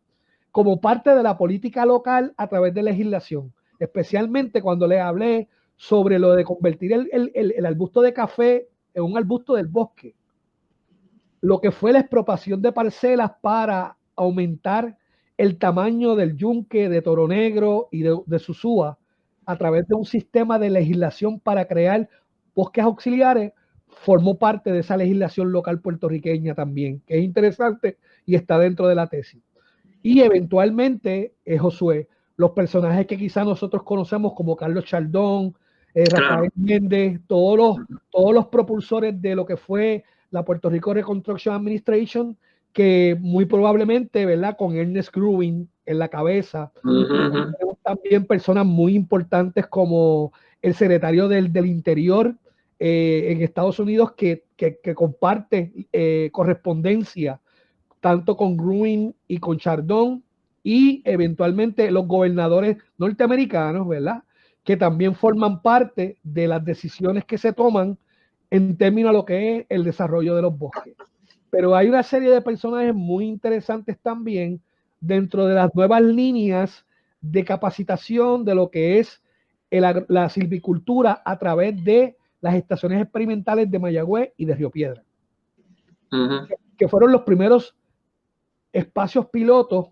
como parte de la política local a través de legislación, especialmente cuando les hablé sobre lo de convertir el arbusto de café en un arbusto del bosque, lo que fue la expropiación de parcelas para aumentar el tamaño del yunque, de toro negro y de susúa a través de un sistema de legislación para crear bosques auxiliares, formó parte de esa legislación local puertorriqueña también, que es interesante y está dentro de la tesis. Y eventualmente, Josué, los personajes que quizás nosotros conocemos como Carlos Chaldón, Rafael Méndez, todos los propulsores de lo que fue la Puerto Rico Reconstruction Administration, que muy probablemente, ¿verdad? Con Ernest Gruin en la cabeza, tenemos también personas muy importantes como el secretario del Interior en Estados Unidos que comparte correspondencia tanto con Gruin y con Chardon, y eventualmente los gobernadores norteamericanos, ¿verdad? Que también forman parte de las decisiones que se toman en términos a lo que es el desarrollo de los bosques. Pero hay una serie de personajes muy interesantes también dentro de las nuevas líneas de capacitación de lo que es la silvicultura a través de las estaciones experimentales de Mayagüez y de Río Piedras, que fueron los primeros espacios pilotos,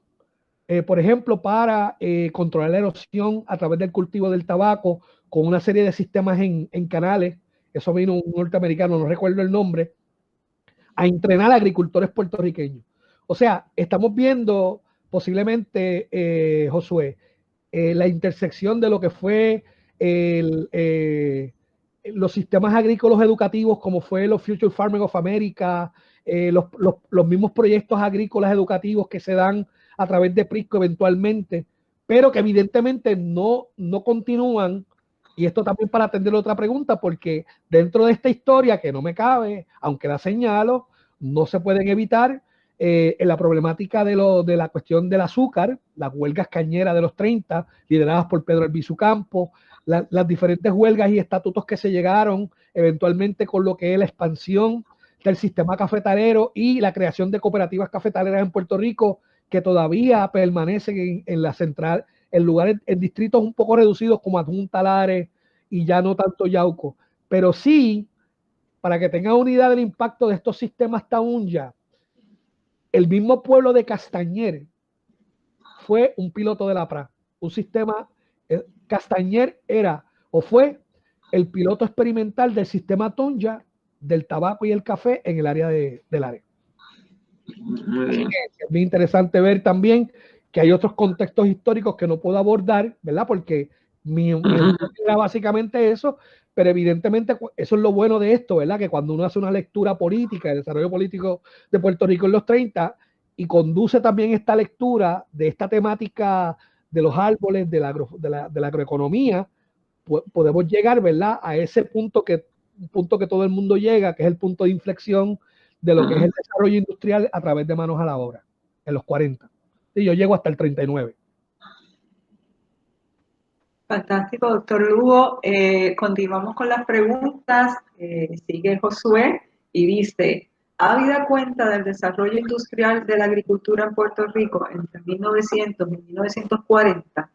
por ejemplo, para controlar la erosión a través del cultivo del tabaco, con una serie de sistemas en canales. Eso vino un norteamericano, no recuerdo el nombre, a entrenar a agricultores puertorriqueños. O sea, estamos viendo posiblemente, Josué, la intersección de lo que fue los sistemas agrícolas educativos, como fue los Future Farming of America, los mismos proyectos agrícolas educativos que se dan a través de PRISCO eventualmente, pero que evidentemente no continúan. Y esto también para atender otra pregunta, porque dentro de esta historia, que no me cabe, aunque la señalo, no se pueden evitar en la problemática de la cuestión del azúcar, las huelgas cañeras de los 30, lideradas por Pedro Albizu Campos, las diferentes huelgas y estatutos que se llegaron eventualmente con lo que es la expansión del sistema cafetalero y la creación de cooperativas cafetaleras en Puerto Rico, que todavía permanecen en la central, en lugares, en distritos un poco reducidos como Adjunta, Lares y ya no tanto Yauco. Pero sí, para que tengan una idea del impacto de estos sistemas Taunja, el mismo pueblo de Castañer fue un piloto de la PRA, un sistema. Castañer era o fue el piloto experimental del sistema Taunja del tabaco y el café en el área de Lares. Así que es muy interesante ver también que hay otros contextos históricos que no puedo abordar, ¿verdad? Porque mi era básicamente eso, pero evidentemente eso es lo bueno de esto, ¿verdad? Que cuando uno hace una lectura política, el desarrollo político de Puerto Rico en los 30, y conduce también esta lectura de esta temática de los árboles, de la agroeconomía, podemos llegar, ¿verdad?, a ese punto que todo el mundo llega, que es el punto de inflexión de lo que es el desarrollo industrial a través de manos a la obra, en los 40. Y yo llego hasta el 39. Fantástico, doctor Lugo. Continuamos con las preguntas. Sigue Josué y dice, habida cuenta del desarrollo industrial de la agricultura en Puerto Rico entre 1900 y 1940,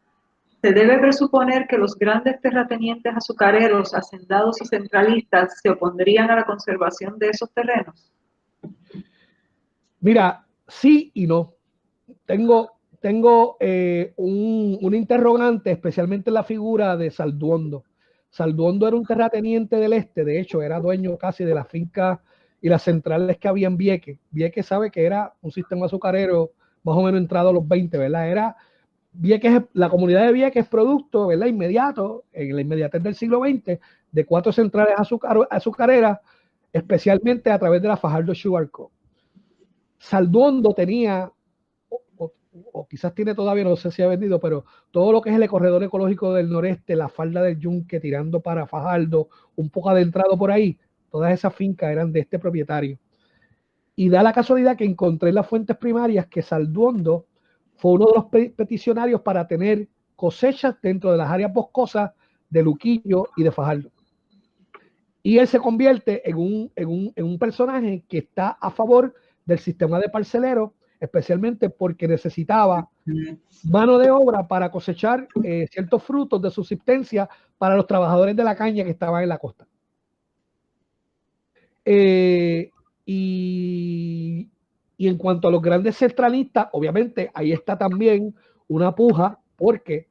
¿se debe presuponer que los grandes terratenientes azucareros, hacendados y centralistas se opondrían a la conservación de esos terrenos? Mira, sí y no. Tengo un interrogante, especialmente en la figura de Salduondo. Salduondo era un terrateniente del este, de hecho, era dueño casi de las fincas y las centrales que había en Vieques. Vieques sabe que era un sistema azucarero más o menos entrado a los 20, ¿verdad? Vieques, la comunidad de Vieques es producto, ¿verdad?, inmediato, en la inmediatez del siglo XX, de 4 centrales azucareras, especialmente a través de la Fajardo Sugar Co. Salduondo tenía, o quizás tiene todavía, no sé si ha vendido, pero todo lo que es el corredor ecológico del noreste, la falda del Yunque tirando para Fajardo, un poco adentrado por ahí, todas esas fincas eran de este propietario. Y da la casualidad que encontré en las fuentes primarias que Salduondo fue uno de los peticionarios para tener cosechas dentro de las áreas boscosas de Luquillo y de Fajardo. Y él se convierte en un personaje que está a favor del sistema de parcelero, especialmente porque necesitaba mano de obra para cosechar ciertos frutos de subsistencia para los trabajadores de la caña que estaban en la costa. Y en cuanto a los grandes centralistas, obviamente ahí está también una puja, porque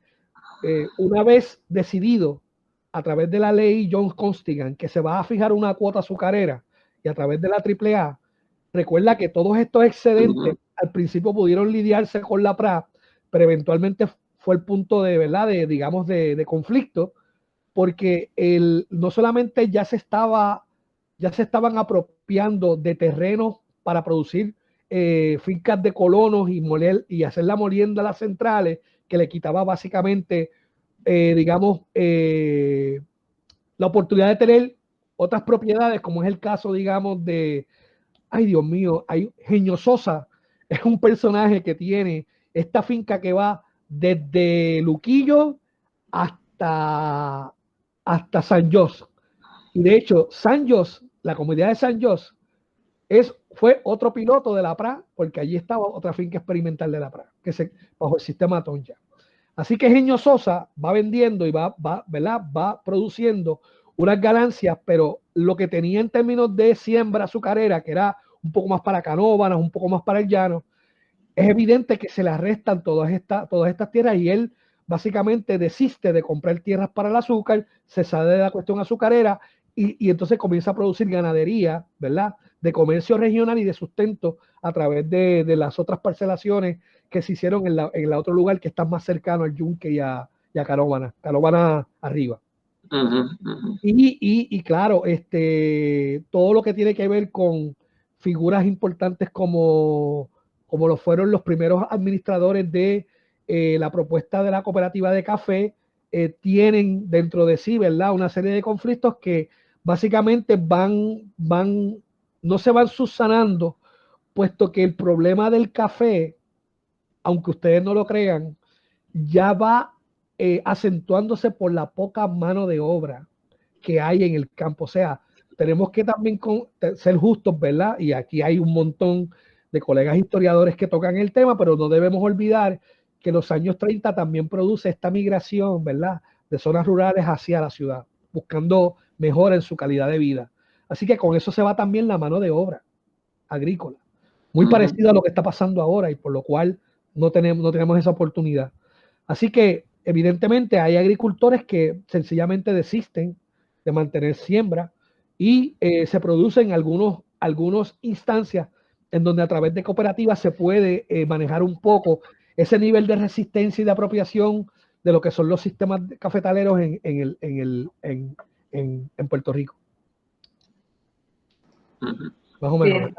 una vez decidido a través de la ley John Costigan que se va a fijar una cuota azucarera y a través de la AAA, recuerda que todos estos excedentes al principio pudieron lidiarse con la PRA, pero eventualmente fue el punto de, ¿verdad?, digamos, de conflicto, porque no solamente ya se estaban apropiando de terrenos para producir fincas de colonos y hacer la molienda a las centrales, que le quitaba básicamente, digamos, la oportunidad de tener otras propiedades, como es el caso, digamos, de, ay Dios mío, Genio Sosa es un personaje que tiene esta finca que va desde Luquillo hasta San Jos. Y de hecho, San Jos, la comunidad de San Jos, fue otro piloto de la PRA, porque allí estaba otra finca experimental de la PRA, bajo el sistema Taunja. Así que Genio Sosa va vendiendo y va produciendo unas ganancias, pero lo que tenía en términos de siembra azucarera, que era un poco más para Canóvanas, un poco más para el llano, es evidente que se le arrestan todas estas tierras y él básicamente desiste de comprar tierras para el azúcar, se sale de la cuestión azucarera y entonces comienza a producir ganadería, ¿verdad? De comercio regional y de sustento a través de las otras parcelaciones que se hicieron en el otro lugar que está más cercano al Yunque y a Canóvana arriba. Y claro, todo lo que tiene que ver con figuras importantes como lo fueron los primeros administradores de la propuesta de la cooperativa de café, tienen dentro de sí, ¿verdad?, una serie de conflictos que básicamente no se van subsanando, puesto que el problema del café, aunque ustedes no lo crean, ya va acentuándose por la poca mano de obra que hay en el campo. O sea, tenemos que también ser justos, ¿verdad? Y aquí hay un montón de colegas historiadores que tocan el tema, pero no debemos olvidar que los años 30 también produce esta migración, ¿verdad?, de zonas rurales hacia la ciudad, buscando mejora en su calidad de vida. Así que con eso se va también la mano de obra agrícola, muy parecido a lo que está pasando ahora y por lo cual no tenemos esa oportunidad. Así que evidentemente hay agricultores que sencillamente desisten de mantener siembra y se producen algunas instancias en donde a través de cooperativas se puede manejar un poco ese nivel de resistencia y de apropiación de lo que son los sistemas cafetaleros en Puerto Rico. Más o menos. Bien,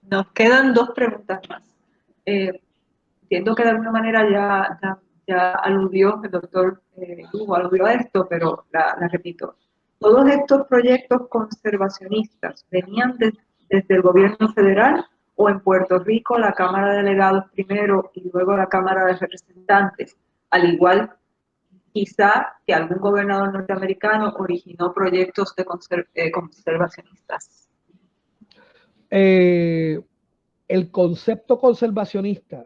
nos quedan 2 preguntas más. Entiendo que de alguna manera ya aludió, el doctor Lugo aludió a esto, pero la repito. Todos estos proyectos conservacionistas venían desde el gobierno federal o en Puerto Rico la Cámara de Delegados primero y luego la Cámara de Representantes, al igual quizá que algún gobernador norteamericano originó proyectos de conservacionistas. El concepto conservacionista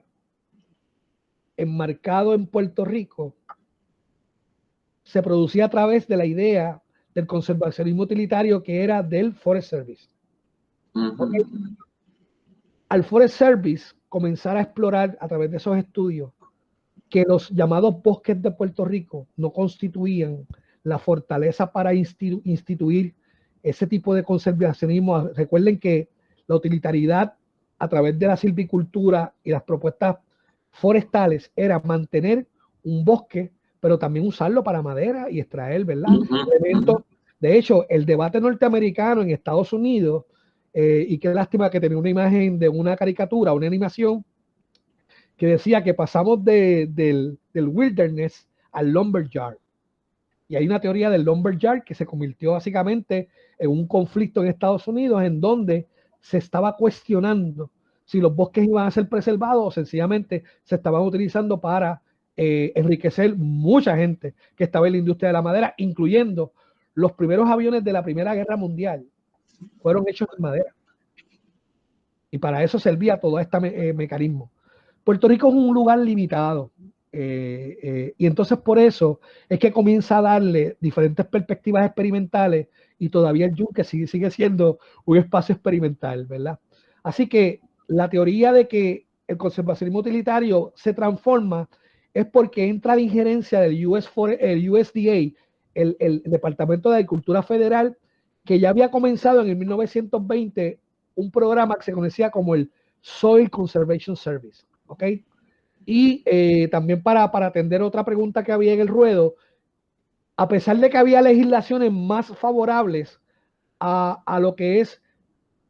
enmarcado en Puerto Rico se producía a través de la idea del conservacionismo utilitario que era del Forest Service. Okay. Al Forest Service comenzar a explorar a través de esos estudios que los llamados bosques de Puerto Rico no constituían la fortaleza para instituir ese tipo de conservacionismo. Recuerden que la utilitariedad a través de la silvicultura y las propuestas forestales era mantener un bosque, pero también usarlo para madera y extraer, ¿verdad? Elementos. De hecho, el debate norteamericano en Estados Unidos, y qué lástima que tenía una imagen de una caricatura, una animación, que decía que pasamos del wilderness al lumberyard. Y hay una teoría del lumberyard que se convirtió básicamente en un conflicto en Estados Unidos en donde se estaba cuestionando si los bosques iban a ser preservados o sencillamente se estaban utilizando para enriquecer mucha gente que estaba en la industria de la madera, incluyendo los primeros aviones de la Primera Guerra Mundial, fueron hechos de madera. Y para eso servía todo este mecanismo. Puerto Rico es un lugar limitado y entonces por eso es que comienza a darle diferentes perspectivas experimentales y todavía el Yunque sigue siendo un espacio experimental, ¿verdad? Así que la teoría de que el conservacionismo utilitario se transforma es porque entra la injerencia del USDA, el Departamento de Agricultura Federal, que ya había comenzado en el 1920 un programa que se conocía como el Soil Conservation Service. ¿Ok? Y también para atender otra pregunta que había en el ruedo, a pesar de que había legislaciones más favorables a lo que es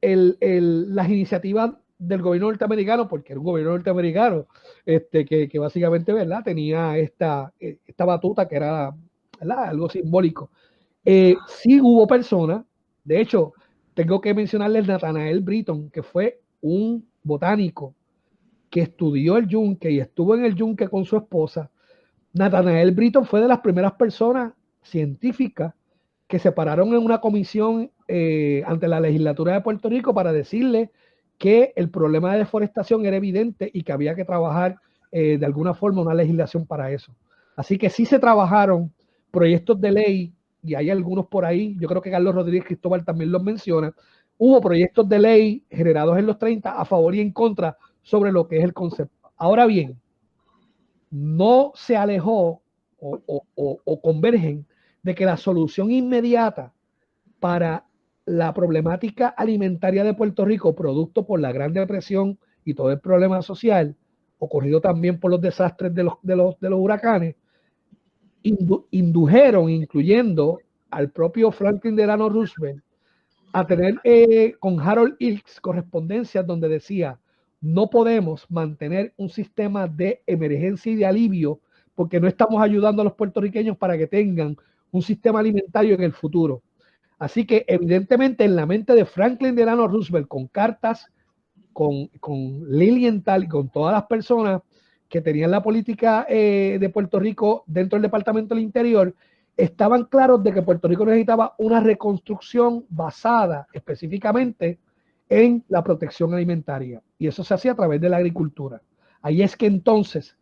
las iniciativas del gobierno norteamericano, porque era un gobierno norteamericano que básicamente, ¿verdad?, tenía esta batuta que era, ¿verdad?, algo simbólico. Sí hubo personas, de hecho, tengo que mencionarles Nathanael Britton, que fue un botánico que estudió el Yunque y estuvo en el Yunque con su esposa. Nathanael Britton fue de las primeras personas científicas que se pararon en una comisión ante la legislatura de Puerto Rico para decirle que el problema de deforestación era evidente y que había que trabajar de alguna forma una legislación para eso. Así que sí se trabajaron proyectos de ley, y hay algunos por ahí, yo creo que Carlos Rodríguez Cristóbal también los menciona. Hubo proyectos de ley generados en los 30 a favor y en contra sobre lo que es el concepto. Ahora bien, no se alejó o convergen de que la solución inmediata para la problemática alimentaria de Puerto Rico, producto por la Gran Depresión y todo el problema social, ocurrido también por los desastres de los huracanes, indujeron, incluyendo al propio Franklin Delano Roosevelt, a tener con Harold Ilks correspondencias donde decía: no podemos mantener un sistema de emergencia y de alivio porque no estamos ayudando a los puertorriqueños para que tengan un sistema alimentario en el futuro. Así que evidentemente en la mente de Franklin Delano Roosevelt, con cartas, con Lilienthal y con todas las personas que tenían la política de Puerto Rico dentro del Departamento del Interior, estaban claros de que Puerto Rico necesitaba una reconstrucción basada específicamente en la protección alimentaria. Y eso se hacía a través de la agricultura. Ahí es que entonces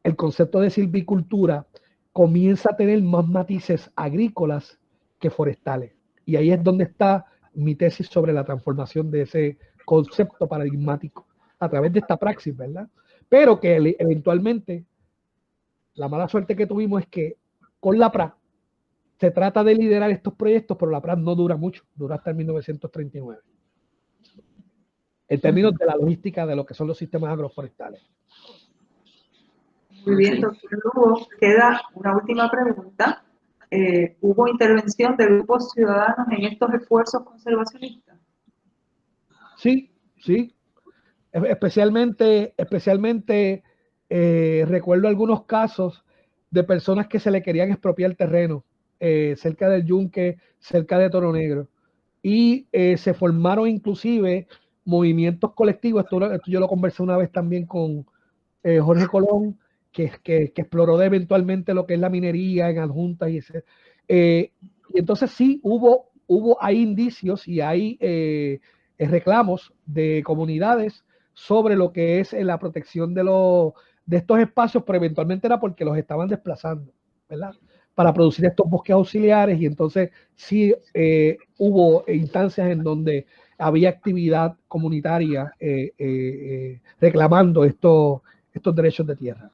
el concepto de silvicultura comienza a tener más matices agrícolas que forestales. Y ahí es donde está mi tesis sobre la transformación de ese concepto paradigmático a través de esta praxis, ¿verdad? Pero que eventualmente la mala suerte que tuvimos es que con la PRA se trata de liderar estos proyectos, pero la PRA no dura mucho, dura hasta el 1939. En términos de la logística de lo que son los sistemas agroforestales. Muy bien, doctor Lugo. Queda una última pregunta. ¿Hubo intervención de grupos ciudadanos en estos esfuerzos conservacionistas? Sí, sí. Especialmente recuerdo algunos casos de personas que se le querían expropiar terreno cerca del Yunque, cerca de Toro Negro. Y se formaron inclusive movimientos colectivos. Esto yo lo conversé una vez también con Jorge Colón, que exploró eventualmente lo que es la minería en adjuntas y ese. Y entonces sí, hay indicios y hay reclamos de comunidades sobre lo que es la protección de estos espacios, pero eventualmente era porque los estaban desplazando, ¿verdad? Para producir estos bosques auxiliares, y entonces sí hubo instancias en donde había actividad comunitaria reclamando estos derechos de tierra.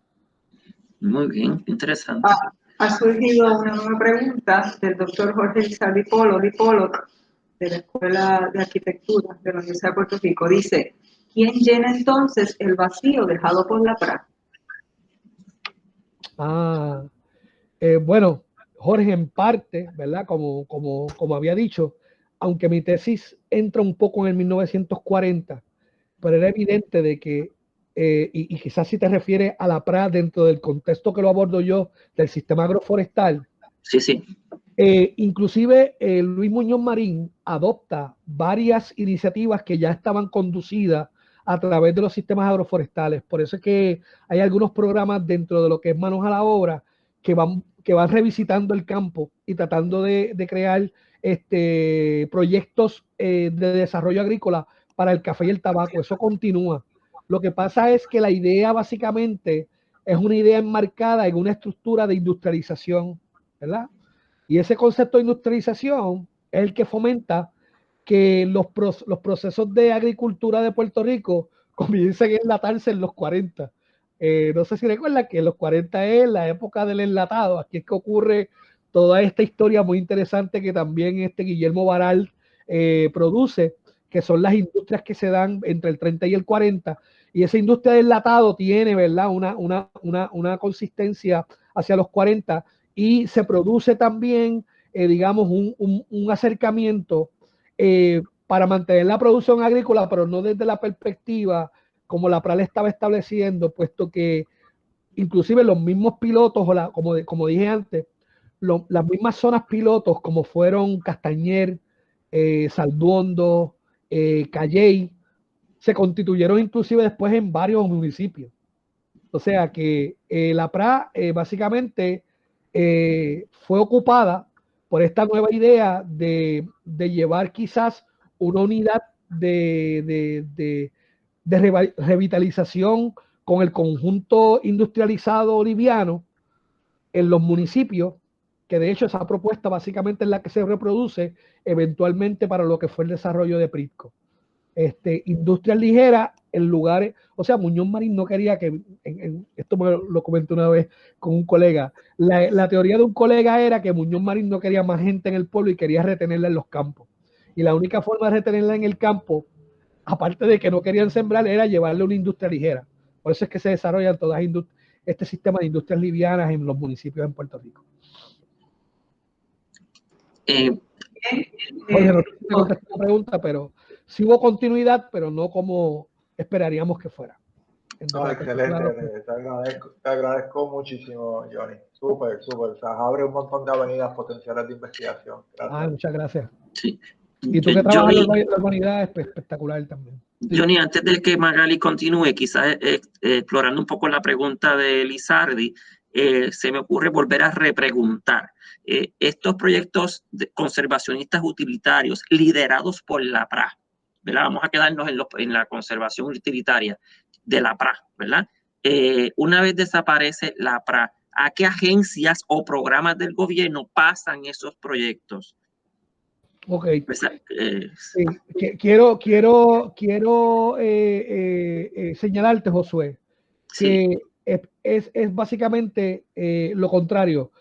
Muy bien, interesante. Ha surgido una nueva pregunta del doctor Jorge Lizardi Polo, de la Escuela de Arquitectura de la Universidad de Puerto Rico. Dice: ¿quién llena entonces el vacío dejado por la PRA? Bueno, Jorge, en parte, ¿verdad? Como había dicho, aunque mi tesis entra un poco en el 1940, pero era evidente de que, y quizás si te refieres a la PRA dentro del contexto que lo abordo yo, del sistema agroforestal. Sí, sí. Inclusive Luis Muñoz Marín adopta varias iniciativas que ya estaban conducidas a través de los sistemas agroforestales. Por eso es que hay algunos programas dentro de lo que es Manos a la Obra que van revisitando el campo y tratando de crear proyectos de desarrollo agrícola para el café y el tabaco. Eso continúa. Lo que pasa es que la idea básicamente es una idea enmarcada en una estructura de industrialización, ¿verdad? Y ese concepto de industrialización es el que fomenta que los procesos de agricultura de Puerto Rico comiencen a enlatarse en los 40. No sé si recuerdan que en los 40 es la época del enlatado. Aquí es que ocurre toda esta historia muy interesante que también Guillermo Baral produce, que son las industrias que se dan entre el 30 y el 40. Y esa industria del enlatado tiene, ¿verdad?, una consistencia hacia los 40, y se produce también, digamos, un acercamiento para mantener la producción agrícola, pero no desde la perspectiva como la PRA estaba estableciendo, puesto que inclusive los mismos pilotos, como dije antes, las mismas zonas pilotos como fueron Castañer, Salduondo, Calley, se constituyeron inclusive después en varios municipios. O sea que la PRA básicamente fue ocupada por esta nueva idea de llevar quizás una unidad de revitalización con el conjunto industrializado liviano en los municipios, que de hecho esa propuesta básicamente es la que se reproduce eventualmente para lo que fue el desarrollo de Prisco. Industrias ligeras en lugares, o sea, Muñoz Marín no quería que, esto me lo comenté una vez con un colega, la teoría de un colega era que Muñoz Marín no quería más gente en el pueblo y quería retenerla en los campos. Y la única forma de retenerla en el campo, aparte de que no querían sembrar, era llevarle una industria ligera. Por eso es que se desarrollan todas este sistema de industrias livianas en los municipios en Puerto Rico. Jorge, no te contesté la pregunta, pero sí hubo continuidad, pero no como esperaríamos que fuera. No, excelente, te agradezco muchísimo, Johnny. Súper, súper. O sea, abre un montón de avenidas potenciales de investigación. Gracias. Muchas gracias. Sí. Y tú que trabajas en la humanidad es espectacular también. Johnny, antes de que Magali continúe, quizás explorando un poco la pregunta de Lizardi, se me ocurre volver a repreguntar. Estos proyectos conservacionistas utilitarios liderados por la PRA, ¿verdad? Vamos a quedarnos en la conservación utilitaria de la PRA, ¿verdad? Una vez desaparece la PRA, ¿a qué agencias o programas del gobierno pasan esos proyectos? Ok. Sí. Quiero señalarte, Josué, que sí, es básicamente lo contrario.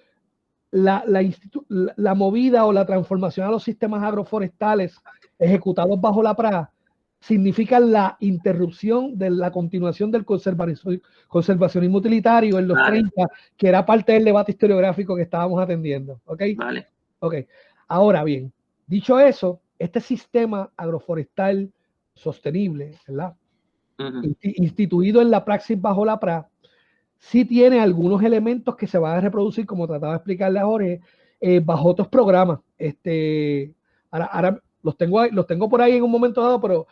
La movida o la transformación a los sistemas agroforestales ejecutados bajo la PRA significa la interrupción de la continuación del conservacionismo utilitario en los 30, que era parte del debate historiográfico que estábamos atendiendo. ¿Ok? Vale. Ok. Ahora bien, dicho eso, este sistema agroforestal sostenible, ¿verdad? Instituido en la praxis bajo la PRA, sí tiene algunos elementos que se van a reproducir, como trataba de explicarle a Jorge, bajo otros programas. Ahora los tengo por ahí en un momento dado, pero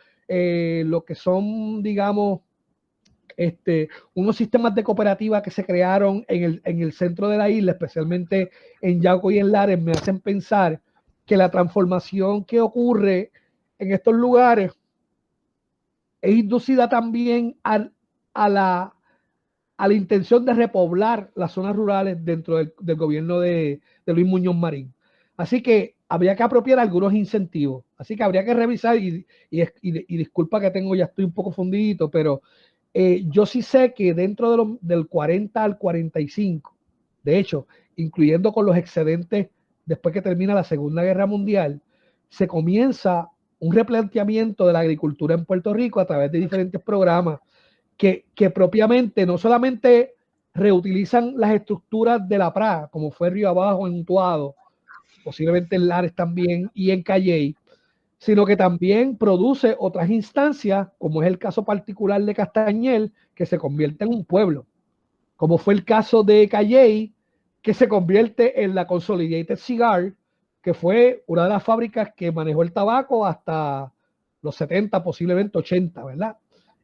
lo que son, digamos, unos sistemas de cooperativa que se crearon en el centro de la isla, especialmente en Yauco y en Lares, me hacen pensar que la transformación que ocurre en estos lugares es inducida también a la intención de repoblar las zonas rurales dentro del gobierno de Luis Muñoz Marín. Así que habría que apropiar algunos incentivos. Así que habría que revisar, y disculpa que ya estoy un poco fundidito, pero yo sí sé que dentro del 40 al 45, de hecho, incluyendo con los excedentes después que termina la Segunda Guerra Mundial, se comienza un replanteamiento de la agricultura en Puerto Rico a través de diferentes programas que propiamente no solamente reutilizan las estructuras de la PRA, como fue Río Abajo en Utuado, posiblemente en Lares también y en Calley, sino que también produce otras instancias, como es el caso particular de Castañel, que se convierte en un pueblo, como fue el caso de Calley, que se convierte en la Consolidated Cigar, que fue una de las fábricas que manejó el tabaco hasta los 70, posiblemente 80, ¿verdad?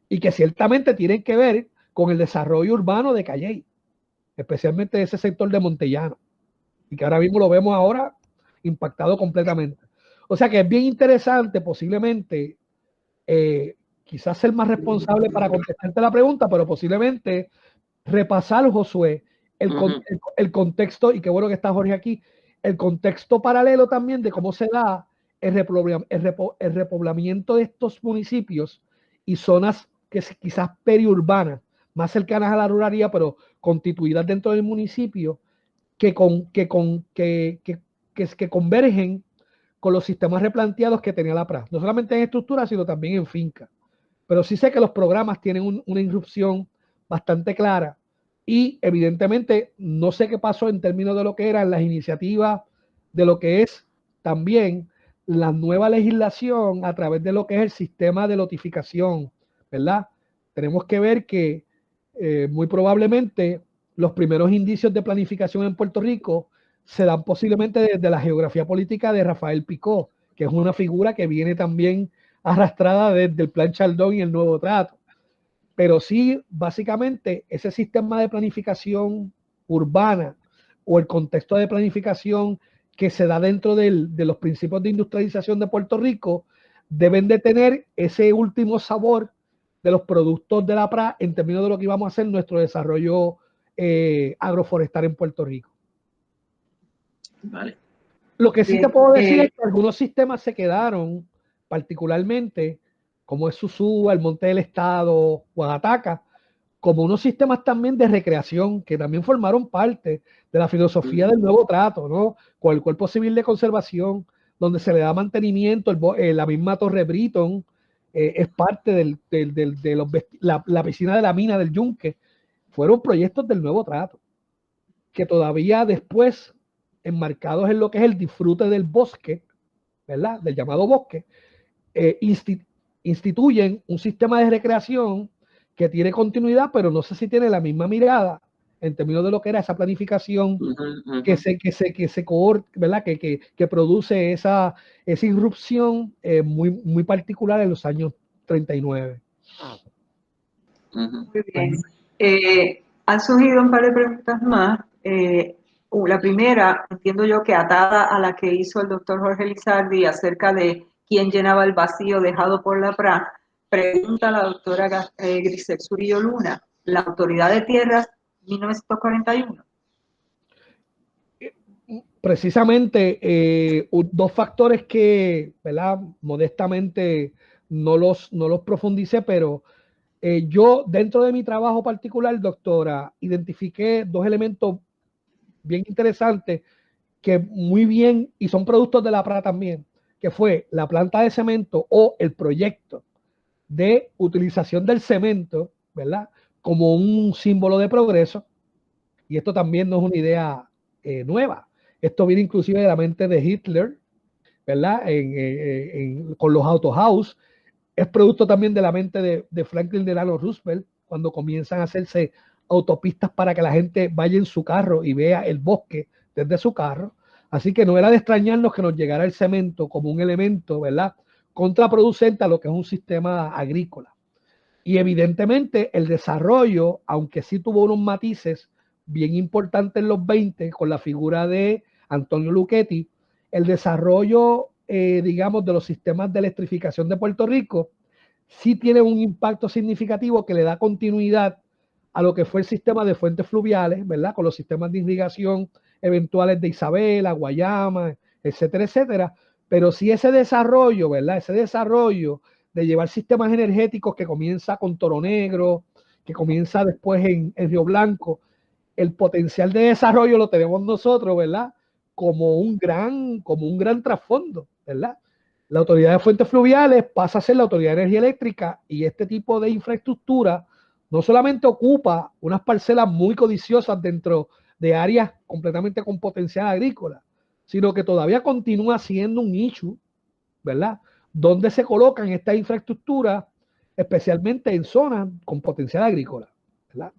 Y que ciertamente tienen que ver con el desarrollo urbano de Calley, especialmente ese sector de Montellano, y que ahora mismo lo vemos ahora impactado completamente. O sea que es bien interesante, posiblemente, quizás ser más responsable para contestarte la pregunta, pero posiblemente repasar, Josué, el contexto, y qué bueno que está Jorge aquí, el contexto paralelo también de cómo se da el repoblamiento de estos municipios y zonas que quizás periurbanas, más cercanas a la ruralidad, pero constituidas dentro del municipio, que convergen con los sistemas replanteados que tenía la PRA, no solamente en estructura, sino también en finca. Pero sí sé que los programas tienen una irrupción bastante clara y evidentemente no sé qué pasó en términos de lo que eran las iniciativas, de lo que es también la nueva legislación a través de lo que es el sistema de notificación, ¿verdad? Tenemos que ver que muy probablemente los primeros indicios de planificación en Puerto Rico se dan posiblemente desde la geografía política de Rafael Picó, que es una figura que viene también arrastrada desde el Plan Chaldón y el Nuevo Trato. Pero sí, básicamente, ese sistema de planificación urbana o el contexto de planificación que se da dentro de los principios de industrialización de Puerto Rico deben de tener ese último sabor de los productos de la PRA en términos de lo que íbamos a hacer nuestro desarrollo agroforestal en Puerto Rico. Vale. Lo que sí te puedo decir es que algunos sistemas se quedaron, particularmente como es Susúa, el Monte del Estado, Oaxaca, como unos sistemas también de recreación que también formaron parte de la filosofía del nuevo trato, ¿no? Con el Cuerpo Civil de Conservación, donde se le da mantenimiento, la misma Torre Britton es parte la piscina de la mina del Yunque. Fueron proyectos del nuevo trato, que todavía después, enmarcados en lo que es el disfrute del bosque, ¿verdad? Del llamado bosque, instituyen un sistema de recreación que tiene continuidad, pero no sé si tiene la misma mirada en términos de lo que era esa planificación que se coordina, ¿verdad? Que produce esa irrupción muy particular en los años 39. Muy bien. Han surgido un par de preguntas más. La primera, entiendo yo que atada a la que hizo el doctor Jorge Lizardi acerca de quién llenaba el vacío dejado por la PRA, pregunta la doctora Grisel Zurillo Luna, la Autoridad de Tierras 1941. Precisamente dos factores que, ¿verdad? Modestamente no los profundicé, pero yo dentro de mi trabajo particular, doctora, identifiqué dos elementos bien interesantes que muy bien, y son productos de la PRA también, que fue la planta de cemento o el proyecto de utilización del cemento, ¿verdad? Como un símbolo de progreso. Y esto también no es una idea nueva. Esto viene inclusive de la mente de Hitler, ¿verdad? Con los Autohaus. Es producto también de la mente de Franklin Delano Roosevelt, cuando comienzan a hacerse autopistas para que la gente vaya en su carro y vea el bosque desde su carro. Así que no era de extrañarnos que nos llegara el cemento como un elemento, ¿verdad?, contraproducente a lo que es un sistema agrícola. Y evidentemente el desarrollo, aunque sí tuvo unos matices bien importantes en los 20 con la figura de Antonio Luchetti, el desarrollo, digamos, de los sistemas de electrificación de Puerto Rico sí tiene un impacto significativo que le da continuidad a lo que fue el sistema de fuentes fluviales, ¿verdad? Con los sistemas de irrigación eventuales de Isabela, Guayama, etcétera, etcétera. Pero sí ese desarrollo, ¿verdad? Ese desarrollo de llevar sistemas energéticos que comienza con Toro Negro, que comienza después en Río Blanco, el potencial de desarrollo lo tenemos nosotros, ¿verdad? Como un gran trasfondo, ¿verdad? La Autoridad de Fuentes Fluviales pasa a ser la Autoridad de Energía Eléctrica y este tipo de infraestructura no solamente ocupa unas parcelas muy codiciosas dentro de áreas completamente con potencial agrícola, sino que todavía continúa siendo un issue, ¿verdad? Donde se colocan estas infraestructuras, especialmente en zonas con potencial agrícola, ¿verdad?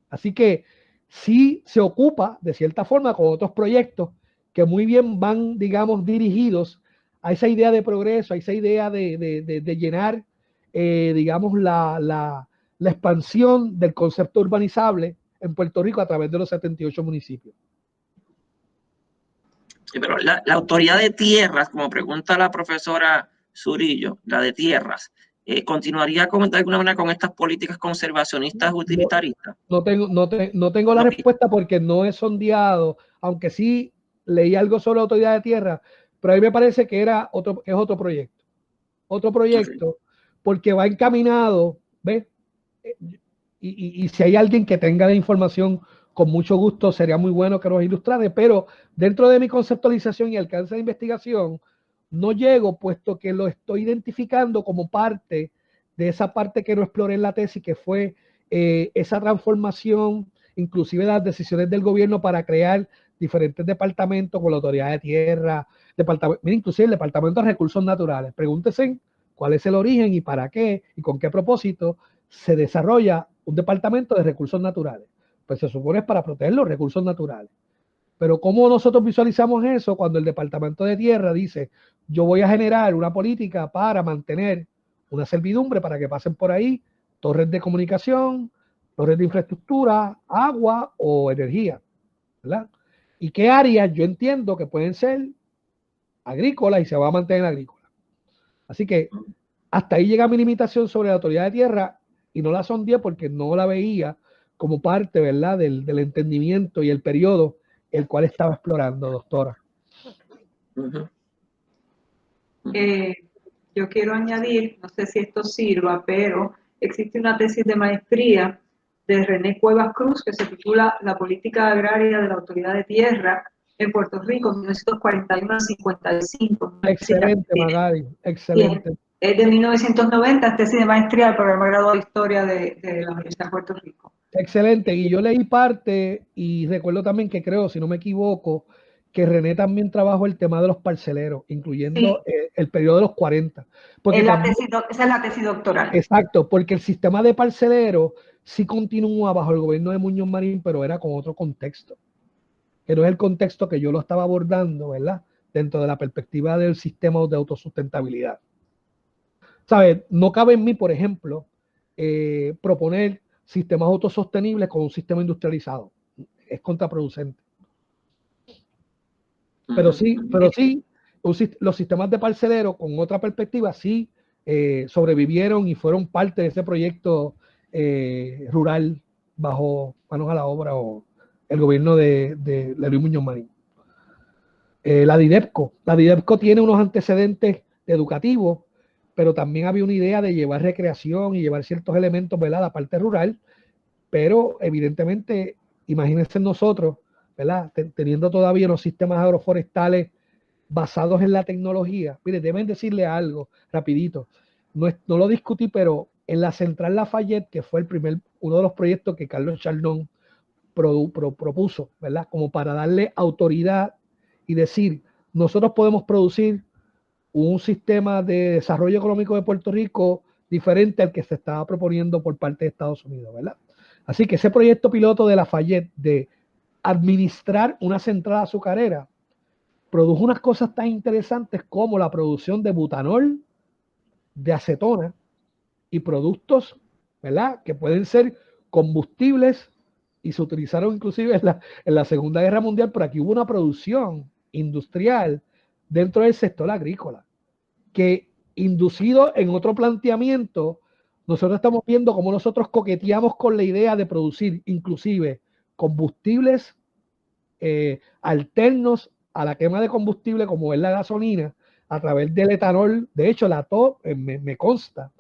Así que sí se ocupa de cierta forma con otros proyectos que muy bien van, digamos, dirigidos a esa idea de progreso, a esa idea de llenar, digamos, la expansión del concepto urbanizable en Puerto Rico a través de los 78 municipios. Sí, pero la Autoridad de Tierras, como pregunta la profesora Zurillo, la de Tierras, ¿continuaría de alguna manera con estas políticas conservacionistas utilitaristas? No tengo la respuesta porque no he sondeado, aunque sí leí algo sobre la Autoridad de Tierra, pero a mí me parece que es otro proyecto. Otro proyecto, okay, porque va encaminado, ¿ves? Y si hay alguien que tenga la información, con mucho gusto sería muy bueno que nos ilustrare, pero dentro de mi conceptualización y alcance de investigación, no llego, puesto que lo estoy identificando como parte de esa parte que no exploré en la tesis, que fue esa transformación, inclusive las decisiones del gobierno para crear diferentes departamentos con la Autoridad de Tierra, inclusive el Departamento de Recursos Naturales. Pregúntense cuál es el origen y para qué y con qué propósito se desarrolla un departamento de recursos naturales. Pues se supone es para proteger los recursos naturales. Pero ¿cómo nosotros visualizamos eso cuando el Departamento de Tierra dice, yo voy a generar una política para mantener una servidumbre para que pasen por ahí torres de comunicación, torres de infraestructura, agua o energía, ¿verdad? ¿Y qué áreas yo entiendo que pueden ser agrícolas y se va a mantener agrícola? Así que hasta ahí llega mi limitación sobre la Autoridad de Tierra y no la sondeé porque no la veía como parte, ¿verdad?, del entendimiento y el periodo el cual estaba explorando, doctora. yo quiero añadir, no sé si esto sirva, pero existe una tesis de maestría de René Cuevas Cruz que se titula La política agraria de la Autoridad de Tierra en Puerto Rico, 1941-55. Excelente, Magali, excelente. Es de 1990, tesis de maestría del programa de grado de Historia de la Universidad de Puerto Rico. Excelente, y yo leí parte y recuerdo también que creo, si no me equivoco, que René también trabajó el tema de los parceleros, incluyendo el periodo de los 40. Porque esa es la tesis doctoral. Exacto, porque el sistema de parceleros sí continúa bajo el gobierno de Muñoz Marín, pero era con otro contexto, que no es el contexto que yo lo estaba abordando, ¿verdad? Dentro de la perspectiva del sistema de autosustentabilidad. ¿Sabes? No cabe en mí, por ejemplo, proponer sistemas autosostenibles con un sistema industrializado. Es contraproducente. Pero sí, los sistemas de parcelero con otra perspectiva sí sobrevivieron y fueron parte de ese proyecto rural bajo manos a la obra o el gobierno de Luis Muñoz Marín. La DIDEPCO tiene unos antecedentes educativos, pero también había una idea de llevar recreación y llevar ciertos elementos, ¿verdad?, a la parte rural, pero evidentemente, imagínense nosotros, ¿verdad?, teniendo todavía unos sistemas agroforestales basados en la tecnología. Mire, deben decirle algo rapidito, no lo discutí, pero en la Central Lafayette, que fue uno de los proyectos que Carlos Chardón propuso, ¿verdad?, como para darle autoridad y decir, nosotros podemos producir un sistema de desarrollo económico de Puerto Rico diferente al que se estaba proponiendo por parte de Estados Unidos, ¿verdad? Así que ese proyecto piloto de Lafayette de administrar una central azucarera produjo unas cosas tan interesantes como la producción de butanol, de acetona y productos, ¿verdad?, que pueden ser combustibles y se utilizaron inclusive en la Segunda Guerra Mundial, pero aquí hubo una producción industrial dentro del sector agrícola que, inducido en otro planteamiento, nosotros estamos viendo cómo nosotros coqueteamos con la idea de producir inclusive combustibles alternos a la quema de combustible como es la gasolina a través del etanol. De hecho, me consta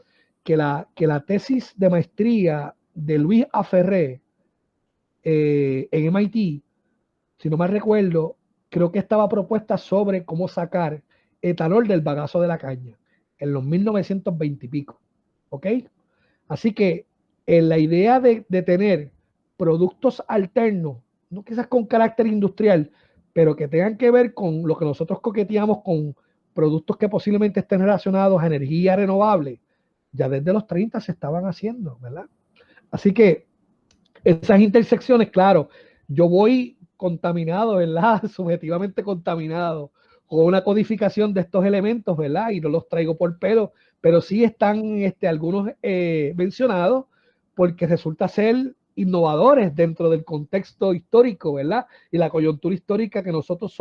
que la tesis de maestría de Luis Aferré en MIT, si no me recuerdo, creo que estaba propuesta sobre cómo sacar etanol del bagazo de la caña en los 1920 y pico. ¿Ok? Así que en la idea de tener productos alternos, no quizás con carácter industrial, pero que tengan que ver con lo que nosotros coqueteamos con productos que posiblemente estén relacionados a energía renovable, ya desde los 30 se estaban haciendo, ¿verdad? Así que esas intersecciones, claro, yo voy contaminado, ¿verdad? Subjetivamente contaminado con una codificación de estos elementos, ¿verdad? Y no los traigo por pelo, pero sí están algunos mencionados porque resulta ser innovadores dentro del contexto histórico, ¿verdad? Y la coyuntura histórica que nosotros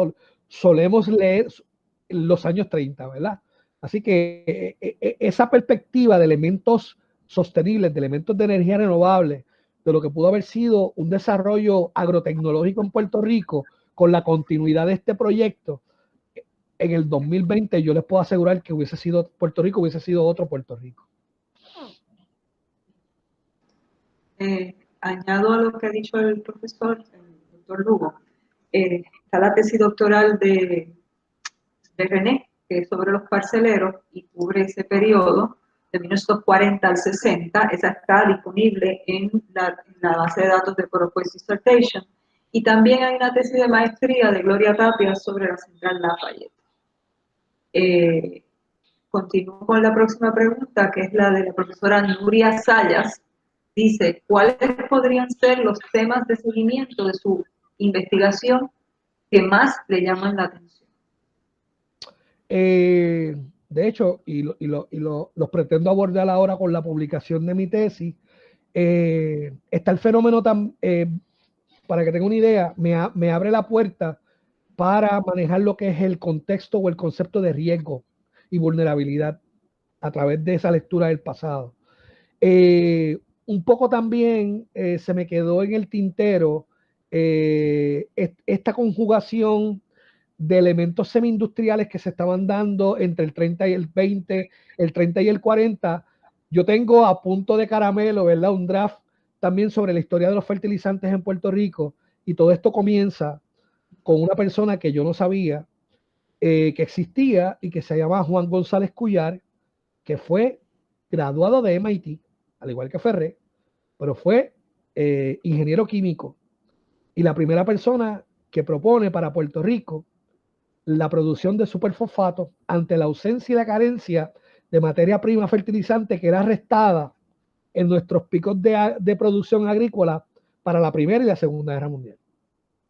solemos leer en los años 30, ¿verdad? Así que esa perspectiva de elementos sostenibles, de elementos de energía renovable, de lo que pudo haber sido un desarrollo agrotecnológico en Puerto Rico con la continuidad de este proyecto, en el 2020 yo les puedo asegurar que Puerto Rico hubiese sido otro Puerto Rico. Añado a lo que ha dicho el profesor, el doctor Lugo, está la tesis doctoral de René, que es sobre los parceleros y cubre ese periodo de 1940 al 60. Esa está disponible en la base de datos de ProQuest Dissertation. Y también hay una tesis de maestría de Gloria Tapia sobre la Central Lafayette. Continúo con la próxima pregunta, que es la de la profesora Nuria Sayas. Dice, ¿cuáles podrían ser los temas de seguimiento de su investigación que más le llaman la atención? De hecho, los pretendo abordar ahora con la publicación de mi tesis, está el fenómeno para que tenga una idea, me abre la puerta para manejar lo que es el contexto o el concepto de riesgo y vulnerabilidad a través de esa lectura del pasado. Un poco también se me quedó en el tintero esta conjugación de elementos semi-industriales que se estaban dando entre el 30 y el 20, el 30 y el 40. Yo tengo a punto de caramelo, ¿verdad? Un draft también sobre la historia de los fertilizantes en Puerto Rico, y todo esto comienza con una persona que yo no sabía que existía y que se llama Juan González Cuyar, que fue graduado de MIT, al igual que Ferré, pero fue ingeniero químico y la primera persona que propone para Puerto Rico la producción de superfosfato ante la ausencia y la carencia de materia prima fertilizante que era restada en nuestros picos de producción agrícola para la Primera y la Segunda Guerra Mundial.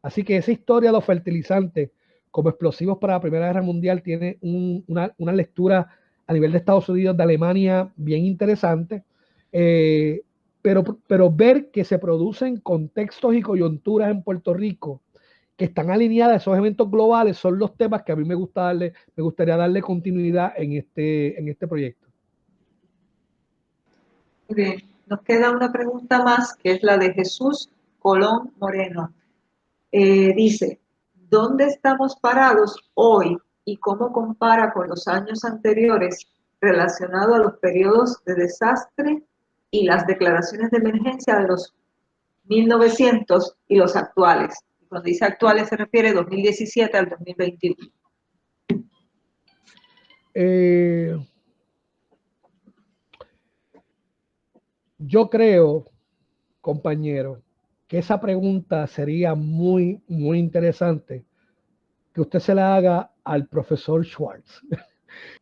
Así que esa historia de los fertilizantes como explosivos para la Primera Guerra Mundial tiene una lectura a nivel de Estados Unidos, de Alemania, bien interesante, pero ver que se producen contextos y coyunturas en Puerto Rico que están alineadas a esos eventos globales son los temas que a mí me gustaría darle continuidad en este proyecto. Muy bien, nos queda una pregunta más, que es la de Jesús Colón Moreno. Dice, ¿dónde estamos parados hoy y cómo compara con los años anteriores relacionado a los periodos de desastre y las declaraciones de emergencia de los 1900 y los actuales? Cuando dice actuales se refiere 2017 al 2021. Yo creo, compañero, que esa pregunta sería muy, muy interesante que usted se la haga al profesor Schwartz.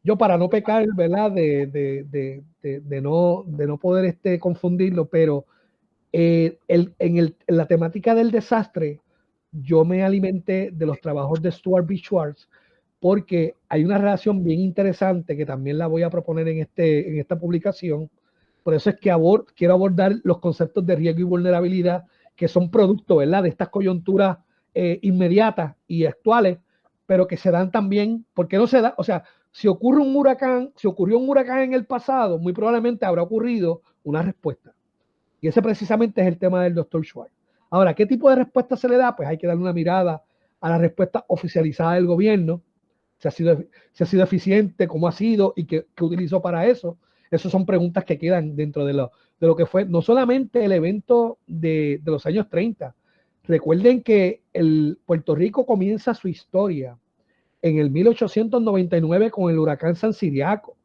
Yo, para no pecar, ¿verdad? De no poder confundirlo, pero en la temática del desastre, yo me alimenté de los trabajos de Stuart B. Schwartz, porque hay una relación bien interesante que también la voy a proponer en esta publicación. Por eso es que quiero abordar los conceptos de riesgo y vulnerabilidad, que son producto, ¿verdad?, de estas coyunturas inmediatas y actuales, pero que se dan también, porque no se da, o sea, si ocurrió un huracán en el pasado, muy probablemente habrá ocurrido una respuesta. Y ese precisamente es el tema del doctor Schwartz. Ahora, ¿qué tipo de respuesta se le da? Pues hay que darle una mirada a la respuesta oficializada del gobierno, si ha sido eficiente, cómo ha sido y qué utilizó para eso. Esas son preguntas que quedan dentro de lo que fue no solamente el evento de los años 30. Recuerden que Puerto Rico comienza su historia en el 1899 con el huracán San Ciriaco,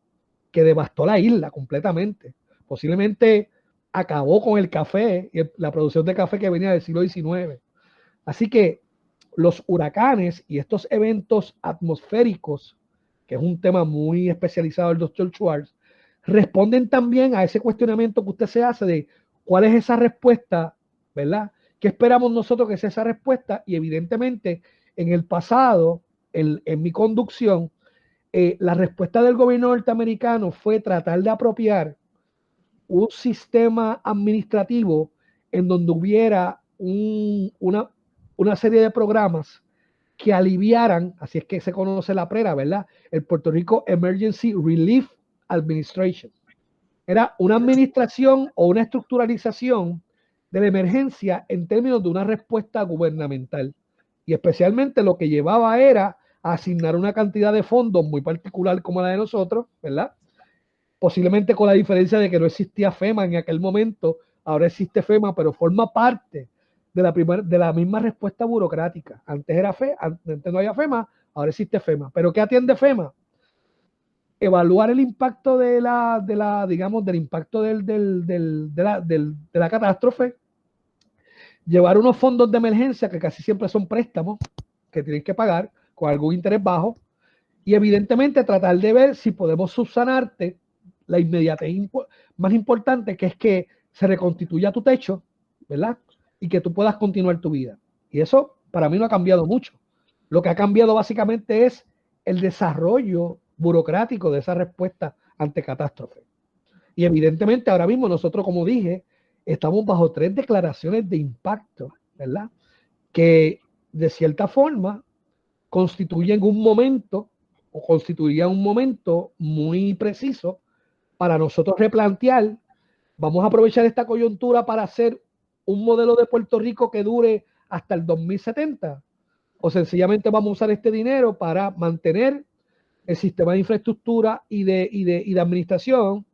que devastó la isla completamente. Posiblemente acabó con el café y la producción de café que venía del siglo XIX. Así que los huracanes y estos eventos atmosféricos, que es un tema muy especializado del doctor Schwartz, responden también a ese cuestionamiento que usted se hace de cuál es esa respuesta, ¿verdad? ¿Qué esperamos nosotros que sea esa respuesta? Y evidentemente, en el pasado, en mi conducción, la respuesta del gobierno norteamericano fue tratar de apropiar un sistema administrativo en donde hubiera una serie de programas que aliviaran, así es que se conoce la PRERA, ¿verdad? El Puerto Rico Emergency Relief Administration. Era una administración o una estructuralización de la emergencia en términos de una respuesta gubernamental. Y especialmente lo que llevaba era a asignar una cantidad de fondos muy particular como la de nosotros, ¿verdad? Posiblemente con la diferencia de que no existía FEMA en aquel momento, ahora existe FEMA, pero forma parte de la misma respuesta burocrática. Antes no había FEMA, ahora existe FEMA. ¿Pero qué atiende FEMA? Evaluar el impacto digamos, del impacto de la catástrofe, llevar unos fondos de emergencia que casi siempre son préstamos que tienen que pagar con algún interés bajo, y evidentemente tratar de ver si podemos subsanarte la inmediatez más importante, que es que se reconstituya tu techo, ¿verdad? Y que tú puedas continuar tu vida. Y eso para mí no ha cambiado mucho. Lo que ha cambiado básicamente es el desarrollo burocrático de esa respuesta ante catástrofe. Y evidentemente ahora mismo nosotros, como dije, estamos bajo 3 declaraciones de impacto, ¿verdad? Que de cierta forma constituyen un momento o constituirían un momento muy preciso para nosotros replantear, vamos a aprovechar esta coyuntura para hacer un modelo de Puerto Rico que dure hasta el 2070, o sencillamente vamos a usar este dinero para mantener el sistema de infraestructura y de administración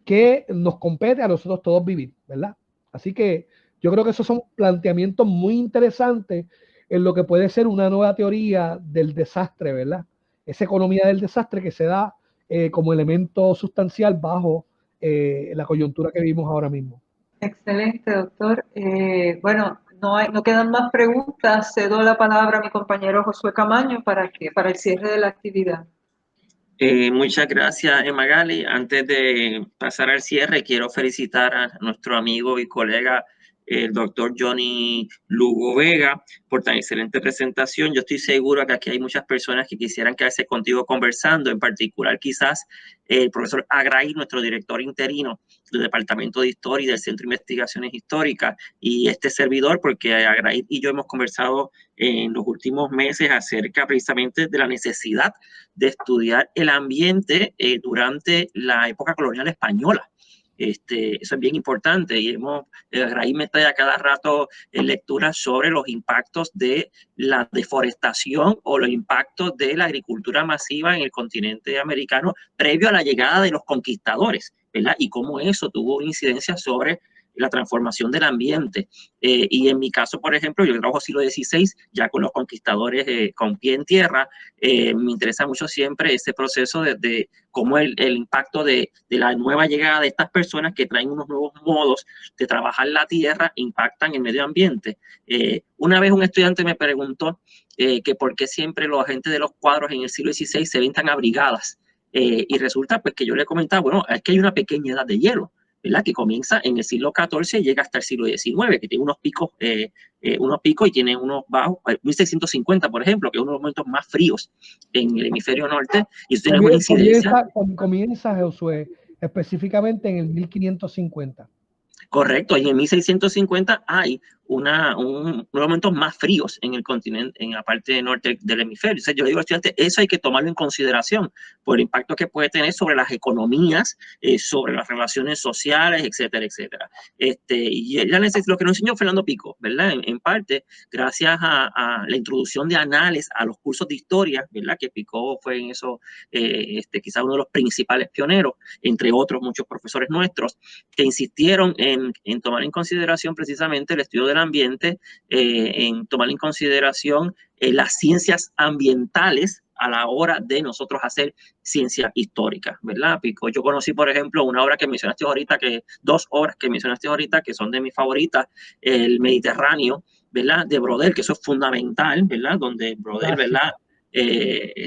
que nos compete a nosotros todos vivir, ¿verdad? Así que yo creo que esos son planteamientos muy interesantes en lo que puede ser una nueva teoría del desastre, ¿verdad? Esa economía del desastre que se da como elemento sustancial bajo la coyuntura que vivimos ahora mismo. Excelente, doctor. Bueno, no quedan más preguntas. Cedo la palabra a mi compañero Josué Camaño para el cierre de la actividad. Muchas gracias, Magali. Antes de pasar al cierre, quiero felicitar a nuestro amigo y colega, el doctor Johnny Lugo Vega, por tan excelente presentación. Yo estoy seguro que aquí hay muchas personas que quisieran quedarse contigo conversando, en particular quizás el profesor Agray, nuestro director interino del Departamento de Historia y del Centro de Investigaciones Históricas, y este servidor, porque Agray y yo hemos conversado en los últimos meses acerca precisamente de la necesidad de estudiar el ambiente durante la época colonial española. Eso es bien importante y Agray me trae a cada rato lecturas sobre los impactos de la deforestación o los impactos de la agricultura masiva en el continente americano previo a la llegada de los conquistadores, ¿verdad? Y cómo eso tuvo incidencia sobre la transformación del ambiente. Y en mi caso, por ejemplo, yo trabajo siglo XVI, ya con los conquistadores con pie en tierra. Me interesa mucho siempre ese proceso de cómo el impacto de la nueva llegada de estas personas que traen unos nuevos modos de trabajar la tierra impactan el medio ambiente. Una vez un estudiante me preguntó que por qué siempre los agentes de los cuadros en el siglo XVI se ven tan abrigadas. Y resulta pues que yo le comentaba, bueno, es que hay una pequeña edad de hielo, ¿verdad? Que comienza en el siglo XIV y llega hasta el siglo XIX, que tiene unos picos y tiene unos bajos, 1650, por ejemplo, que es uno de los momentos más fríos en el hemisferio norte, y eso tiene una incidencia. Comienza, Josué, específicamente en el 1550. Correcto, y en 1650 hay unos momentos más fríos en el continente, en la parte norte del hemisferio. O sea, yo le digo a los estudiantes, eso hay que tomarlo en consideración por el impacto que puede tener sobre las economías, sobre las relaciones sociales, etcétera, etcétera. Y lo que nos enseñó Fernando Pico, ¿verdad? En parte, gracias a la introducción de anales a los cursos de historia, ¿verdad? Que Pico fue en eso quizás uno de los principales pioneros, entre otros muchos profesores nuestros, que insistieron en tomar en consideración precisamente el estudio del ambiente, en tomar en consideración las ciencias ambientales a la hora de nosotros hacer ciencia histórica, ¿verdad? Pico, yo conocí, por ejemplo, dos obras que mencionaste ahorita, que son de mis favoritas, el Mediterráneo, ¿verdad? De Brodel, que eso es fundamental, ¿verdad? Donde Brodel, ¿verdad?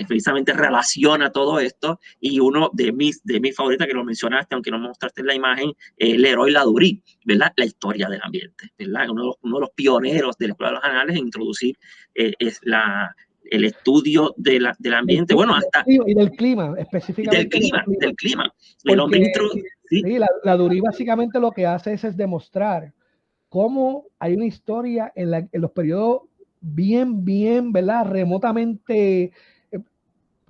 Precisamente relaciona todo esto, y uno de mis favoritas que lo mencionaste, aunque no me mostraste en la imagen, Leroy Ladurie, ¿verdad? La historia del ambiente, ¿verdad? Uno de los pioneros de la Escuela de los Anales en introducir el estudio del ambiente, bueno, hasta... Y del clima, específicamente. Del clima. El hombre sí, Ladurie básicamente lo que hace es demostrar cómo hay una historia en los periodos bien, ¿verdad? Remotamente,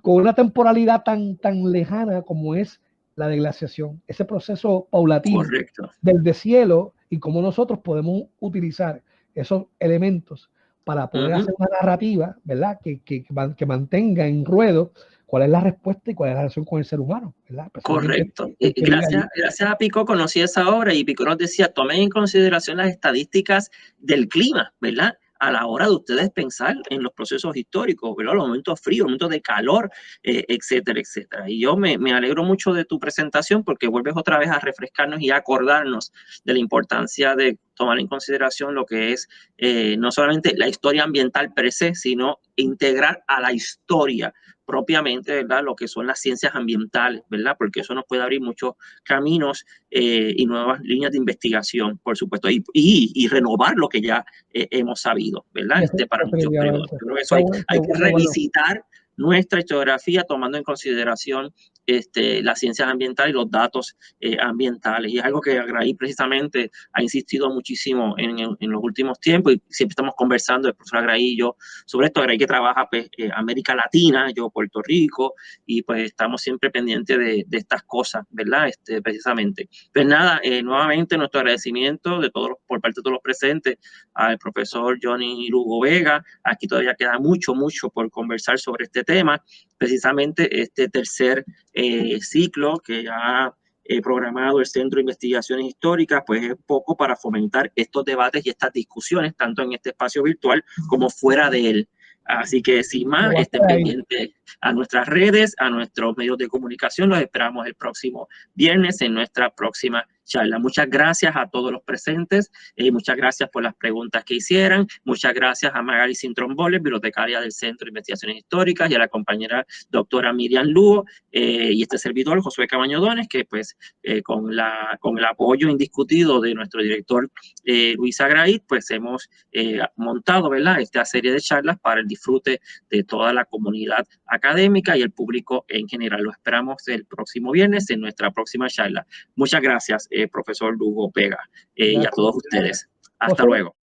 con una temporalidad tan lejana como es la de glaciación, ese proceso paulatino. Correcto. Del deshielo, y cómo nosotros podemos utilizar esos elementos para poder hacer una narrativa, ¿verdad? Que mantenga en ruedo cuál es la respuesta y cuál es la relación con el ser humano, ¿verdad? Correcto. Gracias a Pico conocí esa obra, y Pico nos decía, tomen en consideración las estadísticas del clima, ¿verdad? A la hora de ustedes pensar en los procesos históricos, ¿verdad? Los momentos fríos, los momentos de calor, etcétera, etcétera. Y yo me alegro mucho de tu presentación, porque vuelves otra vez a refrescarnos y a acordarnos de la importancia de tomar en consideración lo que es no solamente la historia ambiental per se, sino integrar a la historia propiamente, ¿verdad? Lo que son las ciencias ambientales, ¿verdad? Porque eso nos puede abrir muchos caminos y nuevas líneas de investigación, por supuesto, y renovar lo que ya hemos sabido, ¿verdad? Para muchos periodos. Yo creo que eso hay que revisitar nuestra historiografía tomando en consideración las ciencias ambientales y los datos ambientales. Y es algo que Agraí precisamente ha insistido muchísimo en los últimos tiempos, y siempre estamos conversando, el profesor Agraí y yo, sobre esto. Agraí que trabaja pues, América Latina, yo Puerto Rico, y pues estamos siempre pendientes de estas cosas, ¿verdad? Precisamente. Pues nada, nuevamente nuestro agradecimiento por parte de todos los presentes al profesor Johnny Lugo Vega. Aquí todavía queda mucho por conversar sobre este tema. Precisamente este tercer ciclo que ha programado el Centro de Investigaciones Históricas, pues es poco para fomentar estos debates y estas discusiones, tanto en este espacio virtual como fuera de él. Así que sin más, estén pendientes a nuestras redes, a nuestros medios de comunicación. Los esperamos el próximo viernes en nuestra próxima charla. Muchas gracias a todos los presentes y muchas gracias por las preguntas que hicieron. Muchas gracias a Magali Cintrón-Boles, bibliotecaria del Centro de Investigaciones Históricas, y a la compañera doctora Miriam Lugo y este servidor, Josué Cabaño-Dones, que pues con el apoyo indiscutido de nuestro director Luis Agraí, pues hemos montado, ¿verdad?, esta serie de charlas para el disfrute de toda la comunidad académica y el público en general. Lo esperamos el próximo viernes en nuestra próxima charla. Muchas gracias, profesor Lugo Vega, y a todos ustedes. Hasta luego.